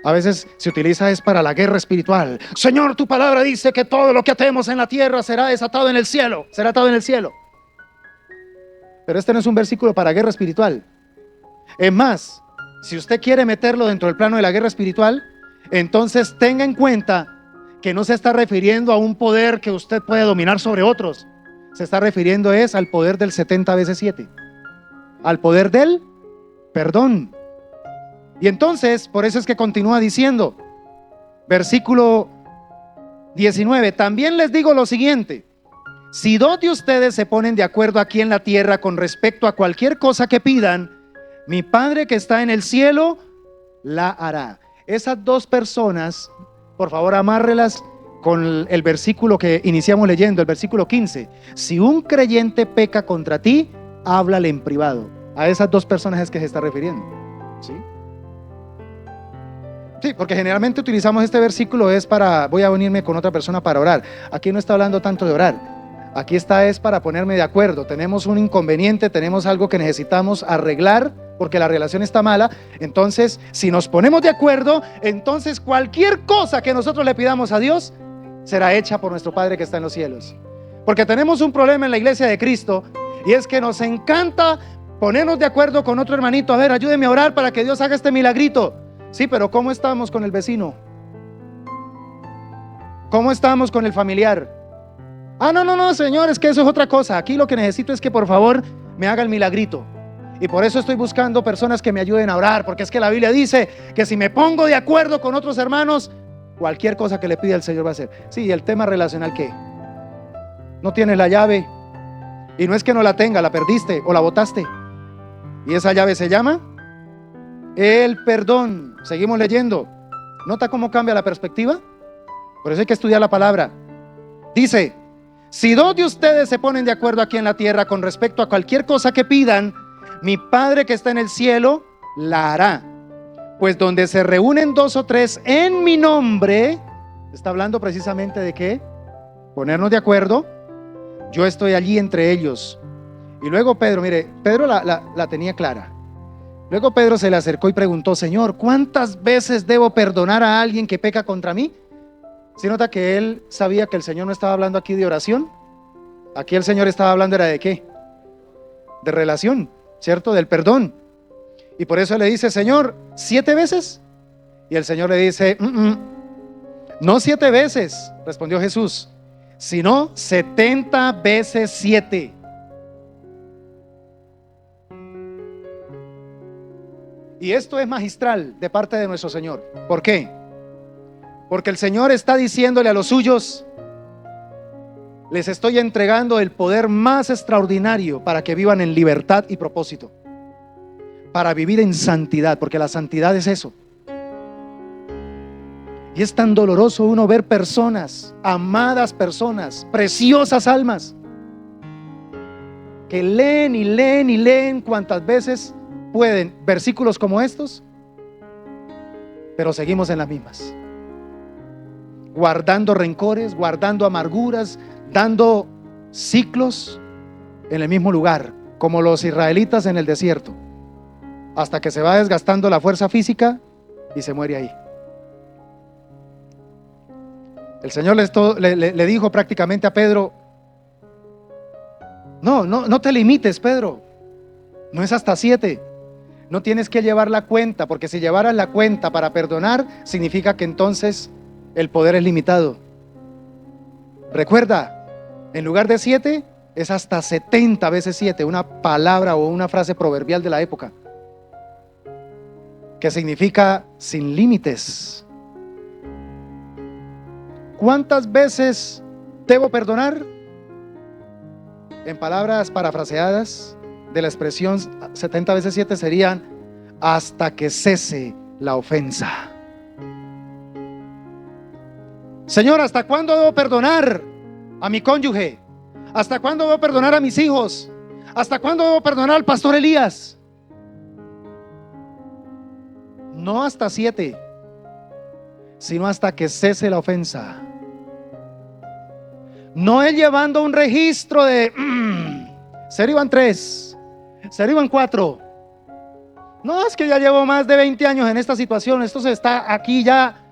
A veces se utiliza es para la guerra espiritual. Señor, tu palabra dice que todo lo que atemos en la tierra será desatado en el cielo, será atado en el cielo. Pero este no es un versículo para guerra espiritual. Es más, si usted quiere meterlo dentro del plano de la guerra espiritual, entonces tenga en cuenta que no se está refiriendo a un poder que usted puede dominar sobre otros. Se está refiriendo es al poder del 70 veces 7, al poder del perdón. Y entonces, por eso es que continúa diciendo, versículo 19, también les digo lo siguiente: si 2 de ustedes se ponen de acuerdo aquí en la tierra con respecto a cualquier cosa que pidan, mi Padre que está en el cielo la hará. Esas 2 personas, por favor, amárrelas con el versículo que iniciamos leyendo, el versículo 15. Si un creyente peca contra ti, háblale en privado. A esas 2 personas es que se está refiriendo, ¿sí? Sí, porque generalmente utilizamos este versículo es para, voy a unirme con otra persona para orar. Aquí no está hablando tanto de orar. Aquí está es para ponerme de acuerdo. Tenemos un inconveniente, tenemos algo que necesitamos arreglar porque la relación está mala. Entonces, si nos ponemos de acuerdo, entonces cualquier cosa que nosotros le pidamos a Dios será hecha por nuestro Padre que está en los cielos. Porque tenemos un problema en la iglesia de Cristo, y es que nos encanta ponernos de acuerdo con otro hermanito. A ver, ayúdeme a orar para que Dios haga este milagrito. Sí, pero ¿cómo estamos con el vecino? ¿Cómo estamos con el familiar? Ah, no, señor, es que eso es otra cosa. Aquí lo que necesito es que por favor me haga el milagrito. Y por eso estoy buscando personas que me ayuden a orar, porque es que la Biblia dice que si me pongo de acuerdo con otros hermanos, cualquier cosa que le pida el Señor va a hacer. Sí, ¿y el tema relacional qué? No tienes la llave, y no es que no la tenga, la perdiste o la botaste, y esa llave se llama el perdón. Seguimos leyendo. ¿Nota cómo cambia la perspectiva? Por eso hay que estudiar la palabra. Dice: si 2 de ustedes se ponen de acuerdo aquí en la tierra con respecto a cualquier cosa que pidan, mi Padre que está en el cielo la hará. Pues donde se reúnen 2 o 3 en mi nombre, está hablando precisamente de qué, ponernos de acuerdo. Yo estoy allí entre ellos. Y luego Pedro, mire, Pedro la tenía clara. Luego Pedro se le acercó y preguntó: Señor, ¿cuántas veces debo perdonar a alguien que peca contra mí? ¿Sí nota que él sabía que el Señor no estaba hablando aquí de oración? Aquí el Señor estaba hablando era de ¿qué? De relación, ¿cierto? Del perdón. Y por eso le dice: Señor, ¿7 veces? Y el Señor le dice: no 7 veces, respondió Jesús, sino 70 veces 7. Y esto es magistral de parte de nuestro Señor. ¿Por qué? Porque el Señor está diciéndole a los suyos: les estoy entregando el poder más extraordinario para que vivan en libertad y propósito. para vivir en santidad, porque la santidad es eso. Y es tan doloroso uno ver personas, amadas personas, preciosas almas, que leen y leen y leen cuantas veces pueden versículos como estos, pero seguimos en las mismas, guardando rencores, guardando amarguras, dando ciclos en el mismo lugar, como los israelitas en el desierto, hasta que se va desgastando la fuerza física y se muere ahí. El Señor le dijo prácticamente a Pedro: no te limites, Pedro, no es hasta 7. No tienes que llevar la cuenta, porque si llevaras la cuenta para perdonar, significa que entonces el poder es limitado. Recuerda, en lugar de 7, es hasta 70 veces 7, una palabra o una frase proverbial de la época, que significa sin límites. ¿Cuántas veces debo perdonar? En palabras parafraseadas de la expresión 70 veces 7 serían: hasta que cese la ofensa. Señor, ¿hasta cuándo debo perdonar a mi cónyuge? ¿Hasta cuándo debo perdonar a mis hijos? ¿Hasta cuándo debo perdonar al pastor Elías? No hasta 7, sino hasta que cese la ofensa. No es llevando un registro de se iban 3, se iban 4. No, es que ya llevo más de 20 años en esta situación, esto se está aquí ya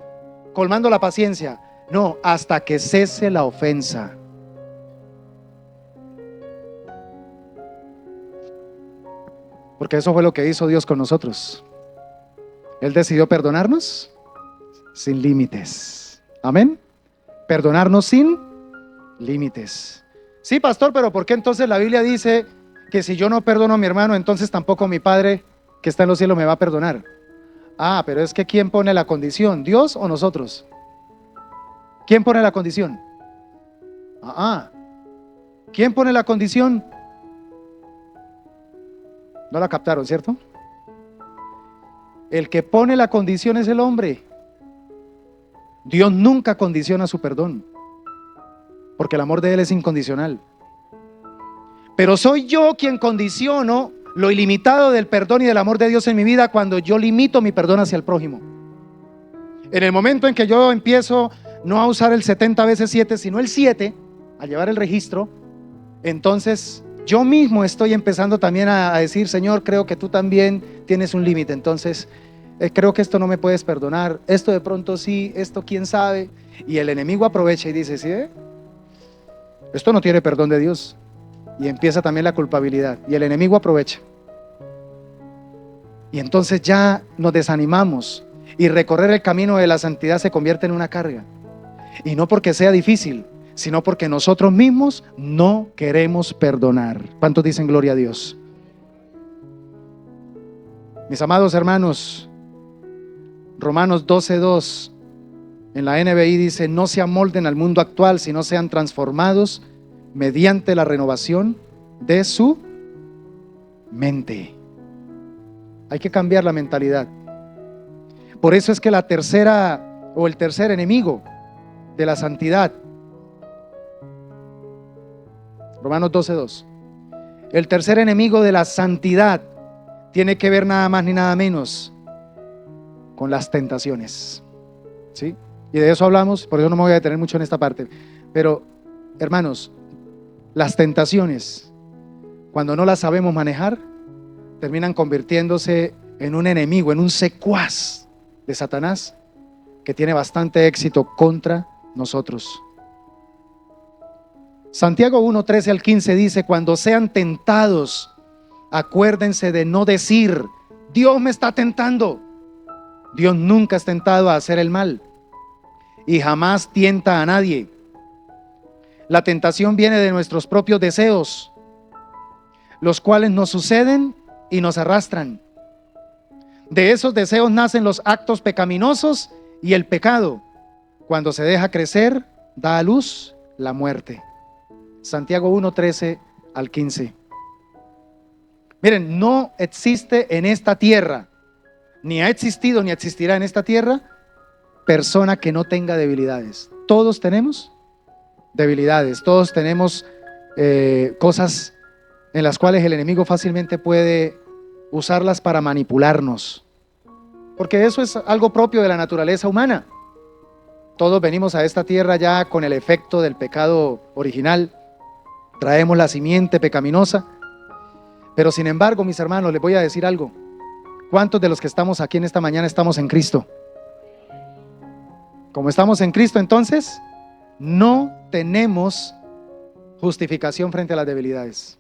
colmando la paciencia. No, hasta que cese la ofensa. Porque eso fue lo que hizo Dios con nosotros. Él decidió perdonarnos sin límites. Amén. Perdonarnos sin límites. Sí, pastor, pero ¿por qué entonces la Biblia dice que si yo no perdono a mi hermano, entonces tampoco mi Padre que está en los cielos me va a perdonar? Ah, pero es que ¿quién pone la condición? ¿Dios o nosotros? ¿Quién pone la condición? ¿Quién pone la condición? No la captaron, ¿cierto? El que pone la condición es el hombre. Dios nunca condiciona su perdón, porque el amor de Él es incondicional. Pero soy yo quien condiciono lo ilimitado del perdón y del amor de Dios en mi vida cuando yo limito mi perdón hacia el prójimo. En el momento en que yo empiezo no a usar el 70 veces 7, sino el 7, a llevar el registro, entonces yo mismo estoy empezando también a decir: Señor, creo que tú también tienes un límite, entonces creo que esto no me puedes perdonar, esto de pronto sí, esto quién sabe. Y el enemigo aprovecha y dice: ¿sí? Esto no tiene perdón de Dios. Y empieza también la culpabilidad, y el enemigo aprovecha. Y entonces ya nos desanimamos, y recorrer el camino de la santidad se convierte en una carga. Y no porque sea difícil, sino porque nosotros mismos no queremos perdonar. ¿Cuántos dicen gloria a Dios? Mis amados hermanos, Romanos 12:2 en la NBI dice: no se amolden al mundo actual, sino sean transformados mediante la renovación de su mente. Hay que cambiar la mentalidad. Por eso es que la tercera o el tercer enemigo de la santidad, Romanos 12:2, el tercer enemigo de la santidad tiene que ver nada más ni nada menos con las tentaciones. ¿Sí? Y de eso hablamos, por eso no me voy a detener mucho en esta parte. Pero, hermanos, las tentaciones, cuando no las sabemos manejar, terminan convirtiéndose en un enemigo, en un secuaz de Satanás, que tiene bastante éxito contra nosotros. Santiago 1:13 al 15 dice: cuando sean tentados, acuérdense de no decir: Dios me está tentando. Dios nunca es tentado a hacer el mal y jamás tienta a nadie. La tentación viene de nuestros propios deseos, los cuales nos suceden y nos arrastran. De esos deseos nacen los actos pecaminosos, y el pecado, cuando se deja crecer, da a luz la muerte. Santiago 1:13 al 15. Miren, no existe en esta tierra, ni ha existido ni existirá en esta tierra, persona que no tenga debilidades. Todos tenemos debilidades, todos tenemos cosas en las cuales el enemigo fácilmente puede usarlas para manipularnos, porque eso es algo propio de la naturaleza humana. Todos venimos a esta tierra ya con el efecto del pecado original, traemos la simiente pecaminosa, pero sin embargo, mis hermanos, les voy a decir algo. ¿Cuántos de los que estamos aquí en esta mañana estamos en Cristo? Como estamos en Cristo, entonces no tenemos justificación frente a las debilidades.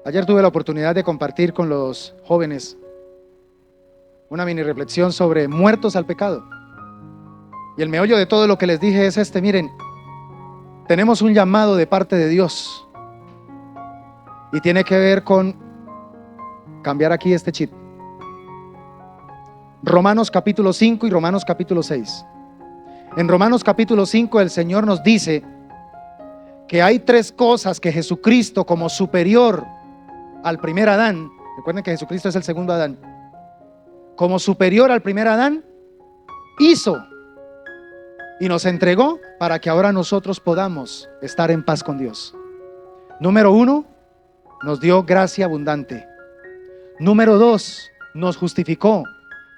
Ayer tuve la oportunidad de compartir con los jóvenes una mini reflexión sobre muertos al pecado. Y el meollo de todo lo que les dije es este: miren, tenemos un llamado de parte de Dios y tiene que ver con cambiar aquí este chip. Romanos capítulo 5 y Romanos capítulo 6. En Romanos capítulo 5 el Señor nos dice que hay tres cosas que Jesucristo, como superior al primer Adán, recuerden que Jesucristo es el segundo Adán, como superior al primer Adán, hizo y nos entregó para que ahora nosotros podamos estar en paz con Dios. Número 1, nos dio gracia abundante. Número 2, nos justificó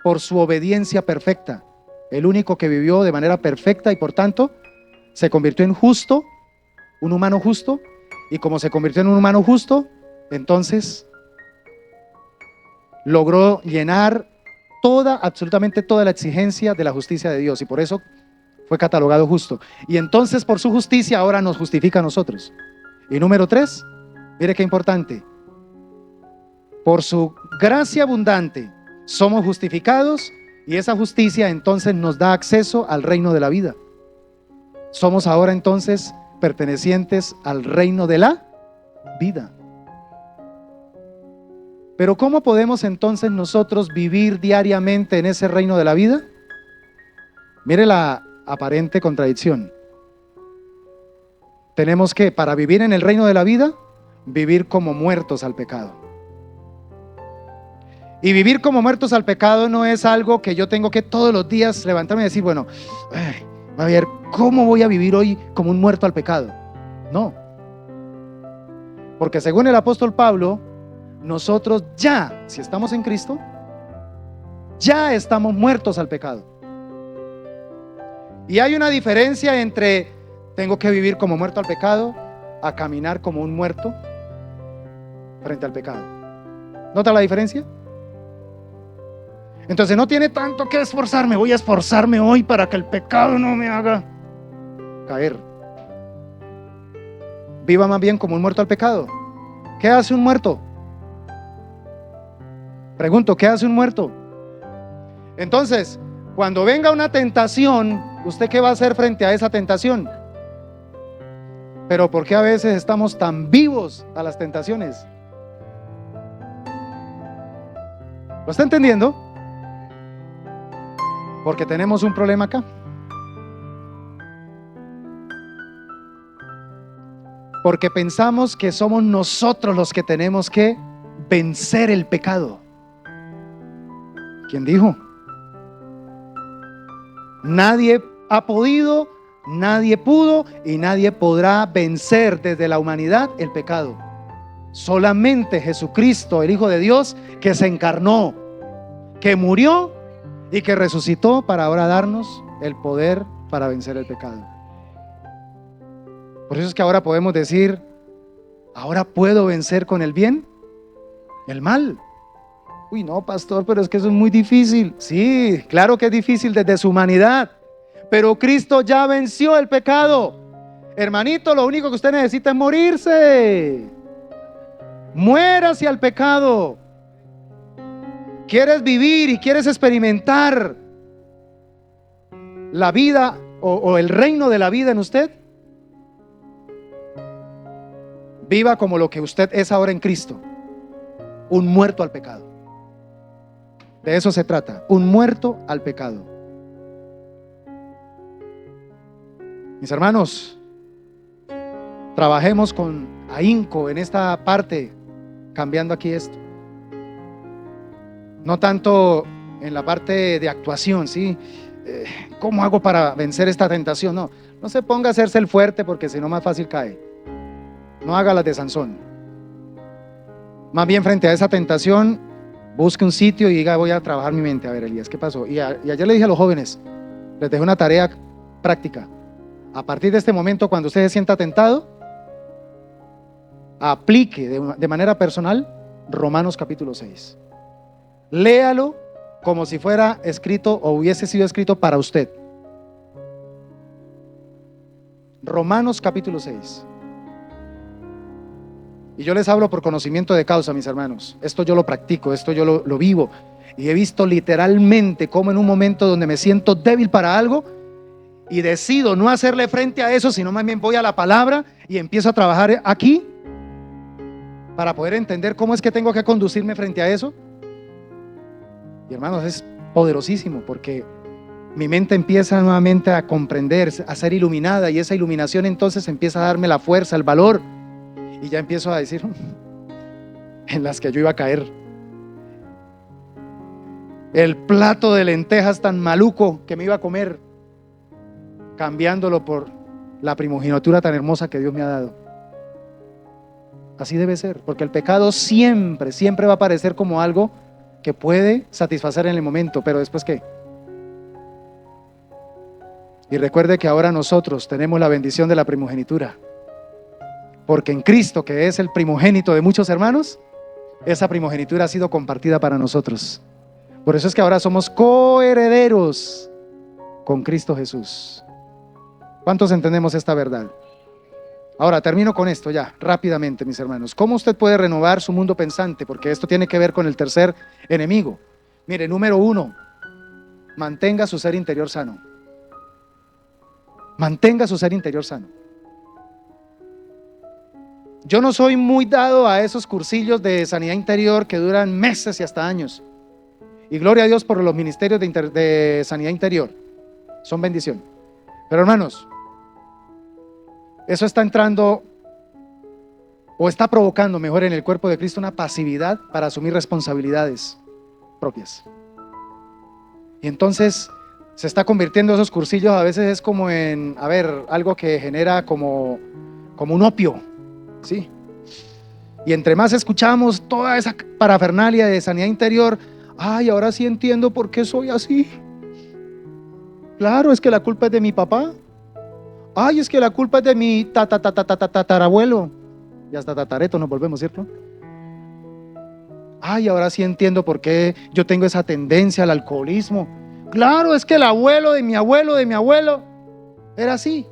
por su obediencia perfecta. El único que vivió de manera perfecta y por tanto se convirtió en justo, un humano justo, y como se convirtió en un humano justo, entonces logró llenar absolutamente toda la exigencia de la justicia de Dios, y por eso fue catalogado justo. Y entonces por su justicia ahora nos justifica a nosotros. Y número 3, mire qué importante: por su gracia abundante somos justificados, y esa justicia entonces nos da acceso al reino de la vida. Somos ahora entonces pertenecientes al reino de la vida. Pero ¿cómo podemos entonces nosotros vivir diariamente en ese reino de la vida? Mire la aparente contradicción. Tenemos que, para vivir en el reino de la vida, vivir como muertos al pecado. Y vivir como muertos al pecado no es algo que yo tengo que todos los días levantarme y decir, bueno, a ver, ¿cómo voy a vivir hoy como un muerto al pecado? No. Porque según el apóstol Pablo, nosotros ya, si estamos en Cristo, ya estamos muertos al pecado. Y hay una diferencia entre tengo que vivir como muerto al pecado a caminar como un muerto frente al pecado. ¿Nota la diferencia? Entonces no tiene tanto que esforzarme. Voy a esforzarme hoy para que el pecado no me haga caer. Viva más bien como un muerto al pecado. ¿Qué hace un muerto? Pregunto, ¿qué hace un muerto? Entonces, cuando venga una tentación, ¿usted qué va a hacer frente a esa tentación? Pero ¿por qué a veces estamos tan vivos a las tentaciones? ¿Lo está entendiendo? Porque tenemos un problema acá. Porque pensamos que somos nosotros los que tenemos que vencer el pecado. ¿Quién dijo? Nadie ha podido, nadie pudo y nadie podrá vencer desde la humanidad el pecado. Solamente Jesucristo, el Hijo de Dios, que se encarnó, que murió y que resucitó para ahora darnos el poder para vencer el pecado. Por eso es que ahora podemos decir, ahora puedo vencer con el bien el mal. Uy, no, pastor, pero es que eso es muy difícil. Sí, claro que es difícil desde su humanidad, pero Cristo ya venció el pecado. Hermanito, lo único que usted necesita es morirse. Muérase al pecado. ¿Quieres vivir y quieres experimentar la vida o el reino de la vida en usted? Viva como lo que usted es ahora en Cristo, un muerto al pecado. De eso se trata, un muerto al pecado. Mis hermanos, trabajemos con ahínco en esta parte, cambiando aquí esto. No tanto en la parte de actuación, ¿sí? ¿Cómo hago para vencer esta tentación? No se ponga a hacerse el fuerte, porque si no más fácil cae. No haga las de Sansón. Más bien, frente a esa tentación, busque un sitio y diga: voy a trabajar mi mente. A ver, Elías, ¿qué pasó? Y ayer le dije a los jóvenes, les dejé una tarea práctica. A partir de este momento, cuando usted se sienta tentado, aplique de manera personal Romanos capítulo 6. Léalo como si fuera escrito o hubiese sido escrito para usted. Romanos capítulo 6. Y yo les hablo por conocimiento de causa, mis hermanos. Esto yo lo practico, esto yo lo vivo. Y he visto literalmente cómo en un momento donde me siento débil para algo y decido no hacerle frente a eso, sino más bien voy a la palabra y empiezo a trabajar aquí para poder entender cómo es que tengo que conducirme frente a eso. Y hermanos, es poderosísimo, porque mi mente empieza nuevamente a comprender, a ser iluminada, y esa iluminación entonces empieza a darme la fuerza, el valor, y ya empiezo a decir en las que yo iba a caer. El plato de lentejas tan maluco que me iba a comer, cambiándolo por la primogenitura tan hermosa que Dios me ha dado. Así debe ser, porque el pecado siempre va a aparecer como algo que puede satisfacer en el momento, pero después ¿qué? Y recuerde que ahora nosotros tenemos la bendición de la primogenitura, porque en Cristo, que es el primogénito de muchos hermanos, esa primogenitura ha sido compartida para nosotros. Por eso es que ahora somos coherederos con Cristo Jesús. ¿Cuántos entendemos esta verdad? Ahora termino con esto ya, rápidamente, mis hermanos. ¿Cómo usted puede renovar su mundo pensante? Porque esto tiene que ver con el tercer enemigo. Mire, número 1, mantenga su ser interior sano. Mantenga su ser interior sano. Yo no soy muy dado a esos cursillos de sanidad interior que duran meses y hasta años. Y gloria a Dios por los ministerios de sanidad interior. Son bendición. Pero hermanos, eso está entrando o está provocando, mejor, en el cuerpo de Cristo una pasividad para asumir responsabilidades propias. Y entonces se está convirtiendo esos cursillos, a veces es como en, algo que genera como un opio, ¿sí? Y entre más escuchamos toda esa parafernalia de sanidad interior, ahora sí entiendo por qué soy así. Claro, es que la culpa es de mi papá. Es que la culpa es de mi tatarabuelo. Y hasta tatareto nos volvemos, ¿cierto? Ahora sí entiendo por qué yo tengo esa tendencia al alcoholismo. Claro, es que el abuelo de mi abuelo era así.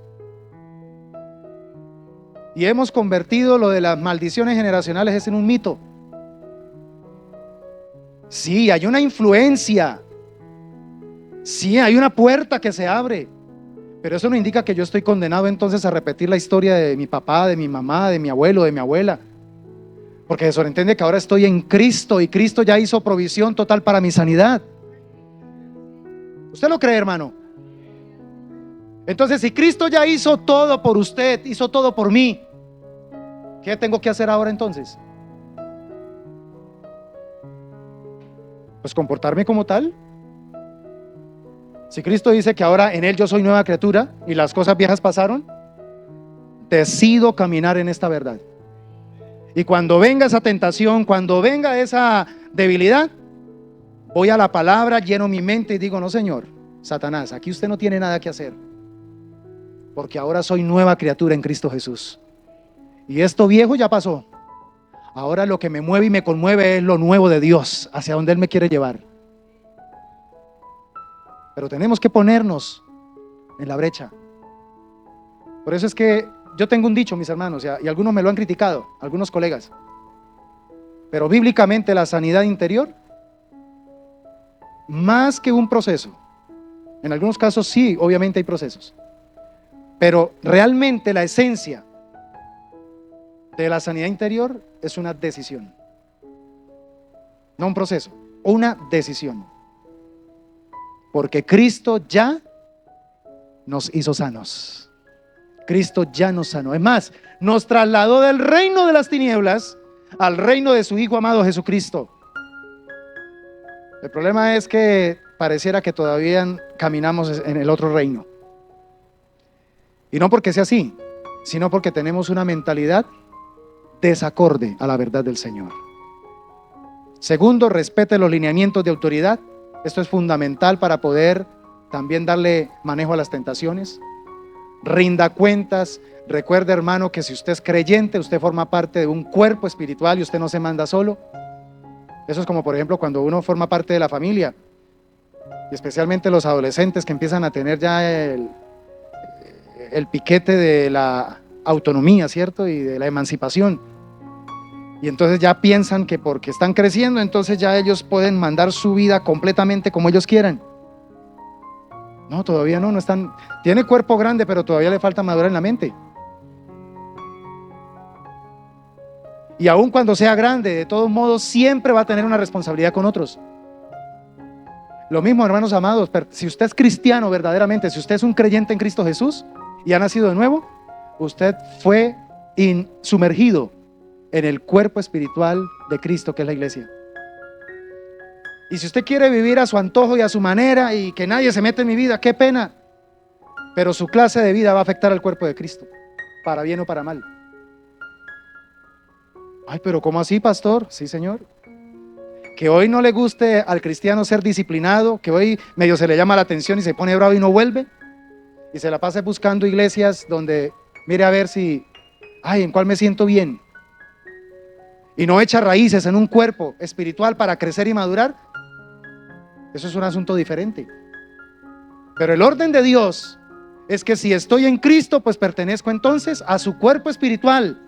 Y hemos convertido lo de las maldiciones generacionales en un mito. Sí, hay una influencia. Sí, hay una puerta que se abre. Pero eso no indica que yo estoy condenado entonces a repetir la historia de mi papá, de mi mamá, de mi abuelo, de mi abuela. Porque se sobreentiende que ahora estoy en Cristo y Cristo ya hizo provisión total para mi sanidad. ¿Usted lo cree, hermano? Entonces, si Cristo ya hizo todo por usted, hizo todo por mí, ¿qué tengo que hacer ahora entonces? Pues comportarme como tal. Si Cristo dice que ahora en Él yo soy nueva criatura y las cosas viejas pasaron, decido caminar en esta verdad. Y cuando venga esa tentación, cuando venga esa debilidad, voy a la palabra, lleno mi mente y digo: no, Señor, Satanás, aquí usted no tiene nada que hacer, porque ahora soy nueva criatura en Cristo Jesús. Y esto viejo ya pasó. Ahora lo que me mueve y me conmueve es lo nuevo de Dios, hacia donde Él me quiere llevar. Pero tenemos que ponernos en la brecha. Por eso es que yo tengo un dicho, mis hermanos, y algunos me lo han criticado, algunos colegas. Pero bíblicamente la sanidad interior, más que un proceso, en algunos casos sí, obviamente hay procesos, pero realmente la esencia de la sanidad interior es una decisión. No un proceso, una decisión. Porque Cristo ya nos hizo sanos. Cristo ya nos sanó. Es más, nos trasladó del reino de las tinieblas al reino de su Hijo amado Jesucristo. El problema es que pareciera que todavía caminamos en el otro reino. Y no porque sea así, sino porque tenemos una mentalidad desacorde a la verdad del Señor. Segundo, respete los lineamientos de autoridad. Esto es fundamental para poder también darle manejo a las tentaciones. Rinda cuentas. Recuerde, hermano, que si usted es creyente, usted forma parte de un cuerpo espiritual y usted no se manda solo. Eso es como, por ejemplo, cuando uno forma parte de la familia, y especialmente los adolescentes que empiezan a tener ya el piquete de la autonomía, ¿cierto? Y de la emancipación. Y entonces ya piensan que porque están creciendo, entonces ya ellos pueden mandar su vida completamente como ellos quieran. No, todavía no están. Tiene cuerpo grande, pero todavía le falta madurar en la mente. Y aun cuando sea grande, de todos modos, siempre va a tener una responsabilidad con otros. Lo mismo, hermanos amados, si usted es cristiano verdaderamente, si usted es un creyente en Cristo Jesús y ha nacido de nuevo, usted fue sumergido en el cuerpo espiritual de Cristo, que es la iglesia. Y si usted quiere vivir a su antojo y a su manera y que nadie se mete en mi vida, qué pena. Pero su clase de vida va a afectar al cuerpo de Cristo, para bien o para mal. Ay, pero ¿cómo así, pastor? Sí, señor. Que hoy no le guste al cristiano ser disciplinado, que hoy medio se le llama la atención y se pone bravo y no vuelve, y se la pase buscando iglesias donde mire a ver si, ¿en cuál me siento bien? Y no echa raíces en un cuerpo espiritual para crecer y madurar. Eso es un asunto diferente. Pero el orden de Dios es que si estoy en Cristo, pues pertenezco entonces a su cuerpo espiritual.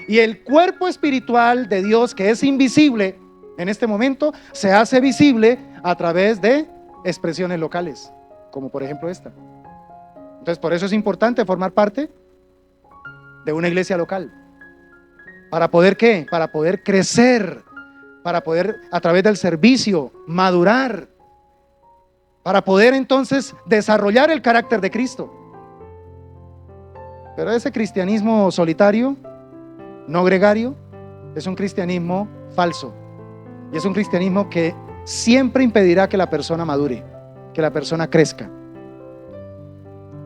Y el cuerpo espiritual de Dios, que es invisible en este momento, se hace visible a través de expresiones locales, como por ejemplo esta. Entonces, por eso es importante formar parte de una iglesia local. ¿Para poder qué? Para poder crecer, para poder a través del servicio madurar, para poder entonces desarrollar el carácter de Cristo. Pero ese cristianismo solitario, no gregario, es un cristianismo falso, y es un cristianismo que siempre impedirá que la persona madure, que la persona crezca.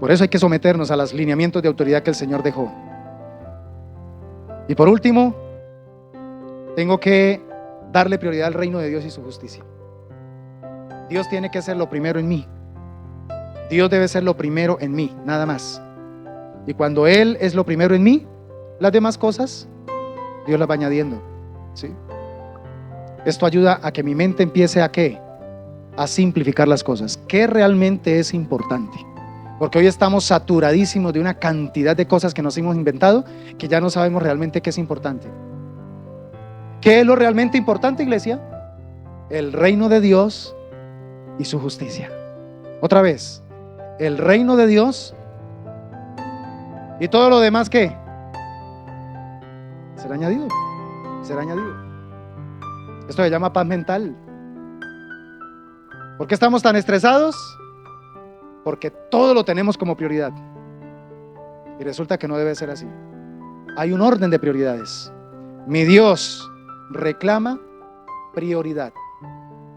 Por eso hay que someternos a los lineamientos de autoridad que el Señor dejó. Y por último, tengo que darle prioridad al reino de Dios y su justicia. Dios tiene que ser lo primero en mí. Dios debe ser lo primero en mí, nada más. Y cuando Él es lo primero en mí, las demás cosas, Dios las va añadiendo, ¿sí? Esto ayuda a que mi mente empiece a ¿qué? A simplificar las cosas. ¿Qué realmente es importante? Porque hoy estamos saturadísimos de una cantidad de cosas que nos hemos inventado, que ya no sabemos realmente qué es importante. ¿Qué es lo realmente importante, iglesia? El reino de Dios y su justicia. Otra vez, el reino de Dios y todo lo demás, ¿qué? Será añadido, será añadido. Esto se llama paz mental. ¿Por qué estamos tan estresados? Porque todo lo tenemos como prioridad. Y resulta que no debe ser así. Hay un orden de prioridades. Mi Dios reclama prioridad,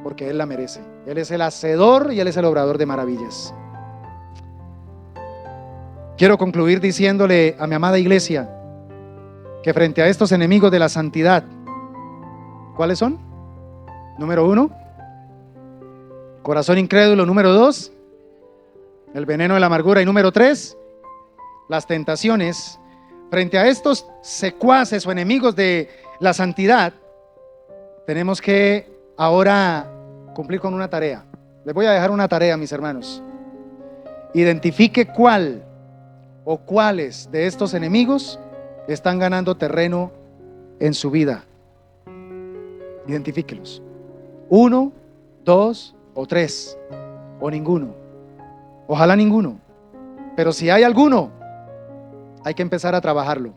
porque Él la merece. Él es el hacedor y Él es el obrador de maravillas. Quiero concluir diciéndole a mi amada iglesia que frente a estos enemigos de la santidad, ¿cuáles son? Número 1, corazón incrédulo. Número 2, el veneno de la amargura. Y número 3, las tentaciones. Frente a estos secuaces o enemigos de la santidad, tenemos que ahora cumplir con una tarea. Les voy a dejar una tarea, mis hermanos. Identifique cuál o cuáles de estos enemigos están ganando terreno en su vida. Identifíquelos. 1, 2 o 3, o ninguno. Ojalá ninguno. Pero si hay alguno, hay que empezar a trabajarlo.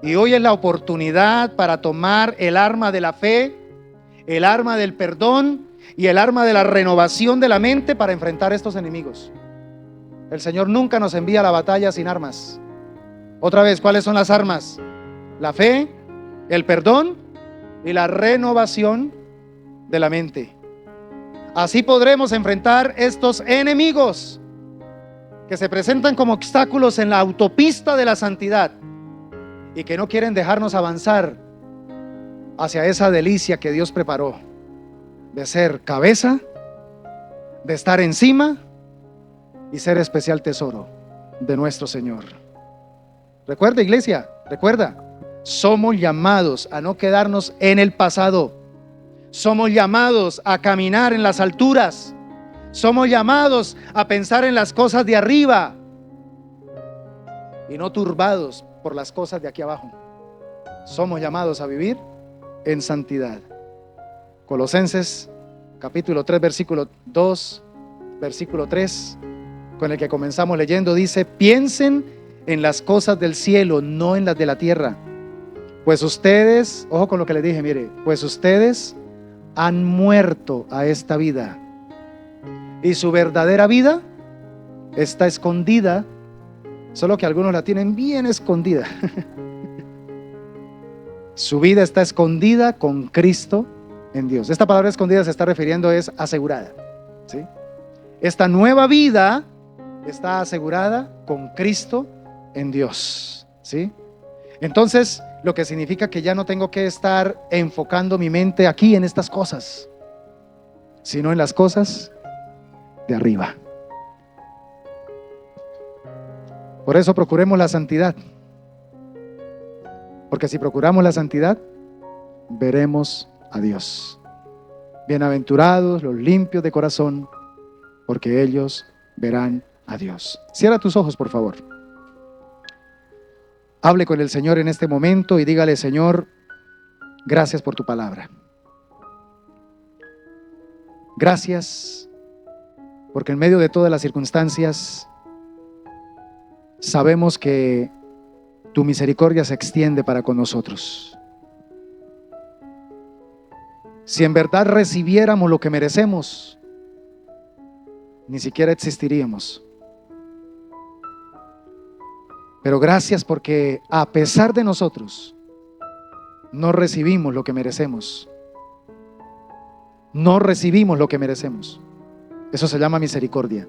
Y hoy es la oportunidad para tomar el arma de la fe, el arma del perdón y el arma de la renovación de la mente para enfrentar estos enemigos. El Señor nunca nos envía a la batalla sin armas. Otra vez, ¿cuáles son las armas? La fe, el perdón y la renovación de la mente. Así podremos enfrentar estos enemigos que se presentan como obstáculos en la autopista de la santidad y que no quieren dejarnos avanzar hacia esa delicia que Dios preparó de ser cabeza, de estar encima y ser especial tesoro de nuestro Señor. Recuerda, iglesia, recuerda, somos llamados a no quedarnos en el pasado. Somos llamados a caminar en las alturas. Somos llamados a pensar en las cosas de arriba y no turbados por las cosas de aquí abajo. Somos llamados a vivir en santidad. Colosenses capítulo 3 versículo 2, versículo 3, con el que comenzamos leyendo, dice: piensen en las cosas del cielo, no en las de la tierra. Pues ustedes, ojo con lo que les dije, mire, pues ustedes han muerto a esta vida y su verdadera vida está escondida, solo que algunos la tienen bien escondida. Su vida está escondida con Cristo en Dios. Esta palabra escondida se está refiriendo es asegurada, ¿sí? Esta nueva vida está asegurada con Cristo en Dios, ¿sí? Entonces, lo que significa que ya no tengo que estar enfocando mi mente aquí en estas cosas, sino en las cosas de arriba. Por eso procuremos la santidad, porque si procuramos la santidad, veremos a Dios. Bienaventurados los limpios de corazón, porque ellos verán a Dios. Cierra tus ojos, por favor. Hable con el Señor en este momento y dígale: Señor, gracias por tu palabra. Gracias porque en medio de todas las circunstancias sabemos que tu misericordia se extiende para con nosotros. Si en verdad recibiéramos lo que merecemos, ni siquiera existiríamos. Pero gracias porque a pesar de nosotros, no recibimos lo que merecemos. No recibimos lo que merecemos. Eso se llama misericordia.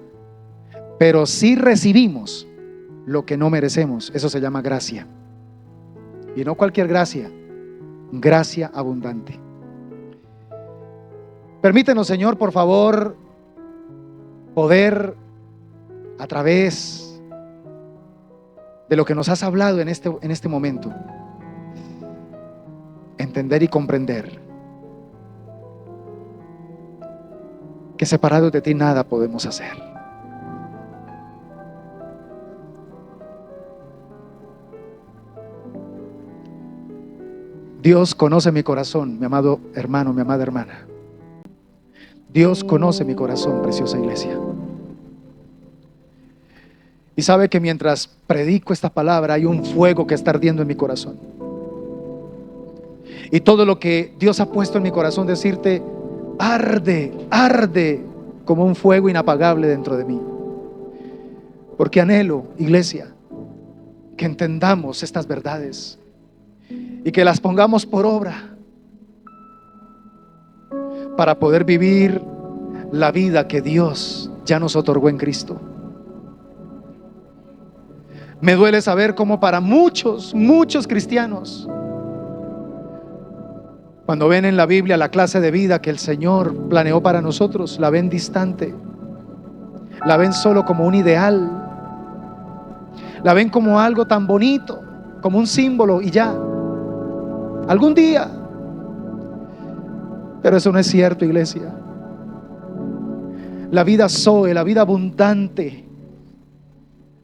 Pero sí recibimos lo que no merecemos. Eso se llama gracia. Y no cualquier gracia, gracia abundante. Permítenos, Señor, por favor, poder a través de lo que nos has hablado en este momento, entender y comprender que separados de ti nada podemos hacer. Dios conoce mi corazón, mi amado hermano, mi amada hermana. Dios conoce mi corazón, preciosa iglesia. Y sabe que mientras predico esta palabra hay un fuego que está ardiendo en mi corazón. Y todo lo que Dios ha puesto en mi corazón, decirte, arde, arde como un fuego inapagable dentro de mí. Porque anhelo, iglesia, que entendamos estas verdades y que las pongamos por obra para poder vivir la vida que Dios ya nos otorgó en Cristo. Me duele saber cómo para muchos cristianos, cuando ven en la Biblia la clase de vida que el Señor planeó para nosotros, la ven distante, la ven solo como un ideal, la ven como algo tan bonito, como un símbolo y ya, algún día. Pero eso no es cierto, iglesia. La vida Zoe, la vida abundante,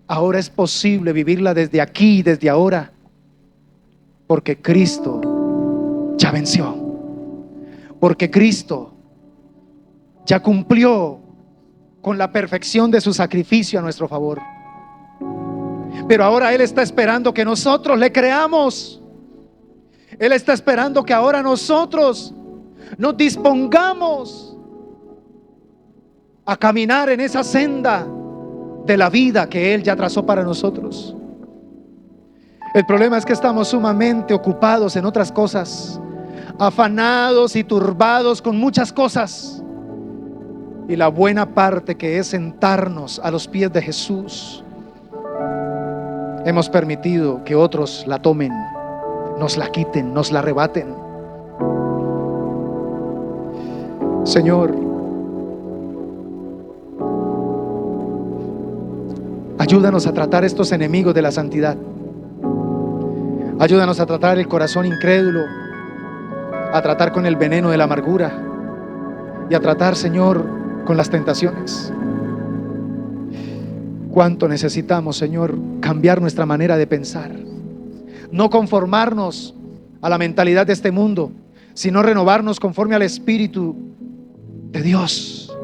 ahora es posible vivirla desde aquí, desde ahora, porque Cristo ya venció, porque Cristo ya cumplió con la perfección de su sacrificio a nuestro favor. Pero ahora Él está esperando que nosotros le creamos. Él está esperando que ahora nosotros nos dispongamos a caminar en esa senda de la vida que Él ya trazó para nosotros. El problema es que estamos sumamente ocupados en otras cosas, afanados y turbados con muchas cosas, y la buena parte, que es sentarnos a los pies de Jesús, hemos permitido que otros la tomen, nos la quiten, nos la arrebaten. Señor, ayúdanos a tratar estos enemigos de la santidad. Ayúdanos a tratar el corazón incrédulo, a tratar con el veneno de la amargura y a tratar, Señor, con las tentaciones. Cuánto necesitamos, Señor, cambiar nuestra manera de pensar, no conformarnos a la mentalidad de este mundo, sino renovarnos conforme al Espíritu de Dios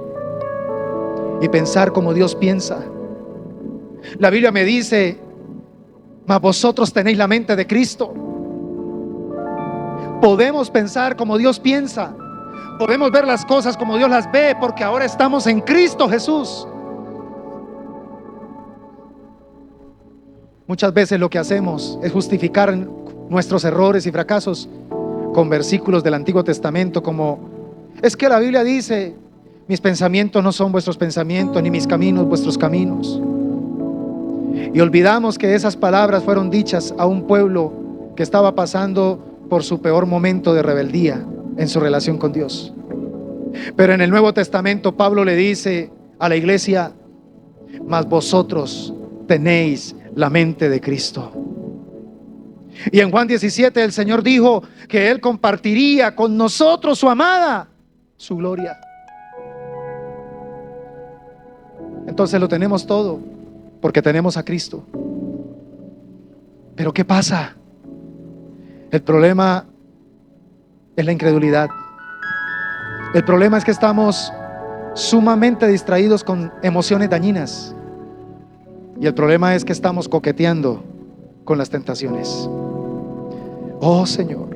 y pensar como Dios piensa. La Biblia me dice: mas vosotros tenéis la mente de Cristo. Podemos pensar como Dios piensa, podemos ver las cosas como Dios las ve, porque ahora estamos en Cristo Jesús. Muchas veces lo que hacemos es justificar nuestros errores y fracasos con versículos del Antiguo Testamento, como: es que la Biblia dice, mis pensamientos no son vuestros pensamientos, ni mis caminos vuestros caminos. Y olvidamos que esas palabras fueron dichas a un pueblo que estaba pasando por su peor momento de rebeldía en su relación con Dios. Pero en el Nuevo Testamento Pablo le dice a la iglesia: mas vosotros tenéis la mente de Cristo. Y en Juan 17 el Señor dijo que Él compartiría con nosotros, su amada, su gloria. Entonces lo tenemos todo, porque tenemos a Cristo. Pero ¿qué pasa? El problema es la incredulidad. El problema es que estamos sumamente distraídos con emociones dañinas. Y el problema es que estamos coqueteando con las tentaciones. Oh Señor,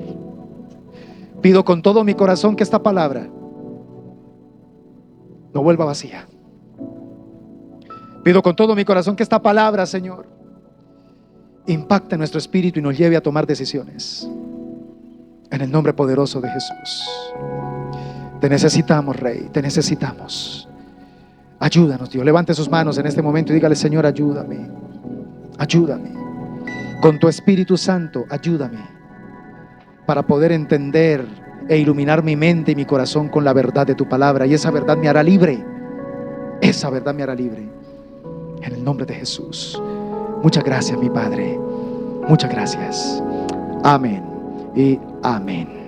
pido con todo mi corazón que esta palabra no vuelva vacía. Pido con todo mi corazón que esta palabra, Señor, impacte nuestro espíritu y nos lleve a tomar decisiones. En el nombre poderoso de Jesús. Te necesitamos, Rey, te necesitamos. Ayúdanos, Dios. Levante sus manos en este momento y dígale: Señor, ayúdame. Ayúdame. Con tu Espíritu Santo, ayúdame para poder entender e iluminar mi mente y mi corazón con la verdad de tu palabra. Y esa verdad me hará libre. Esa verdad me hará libre. En el nombre de Jesús. Muchas gracias, mi Padre. Muchas gracias. Amén y amén.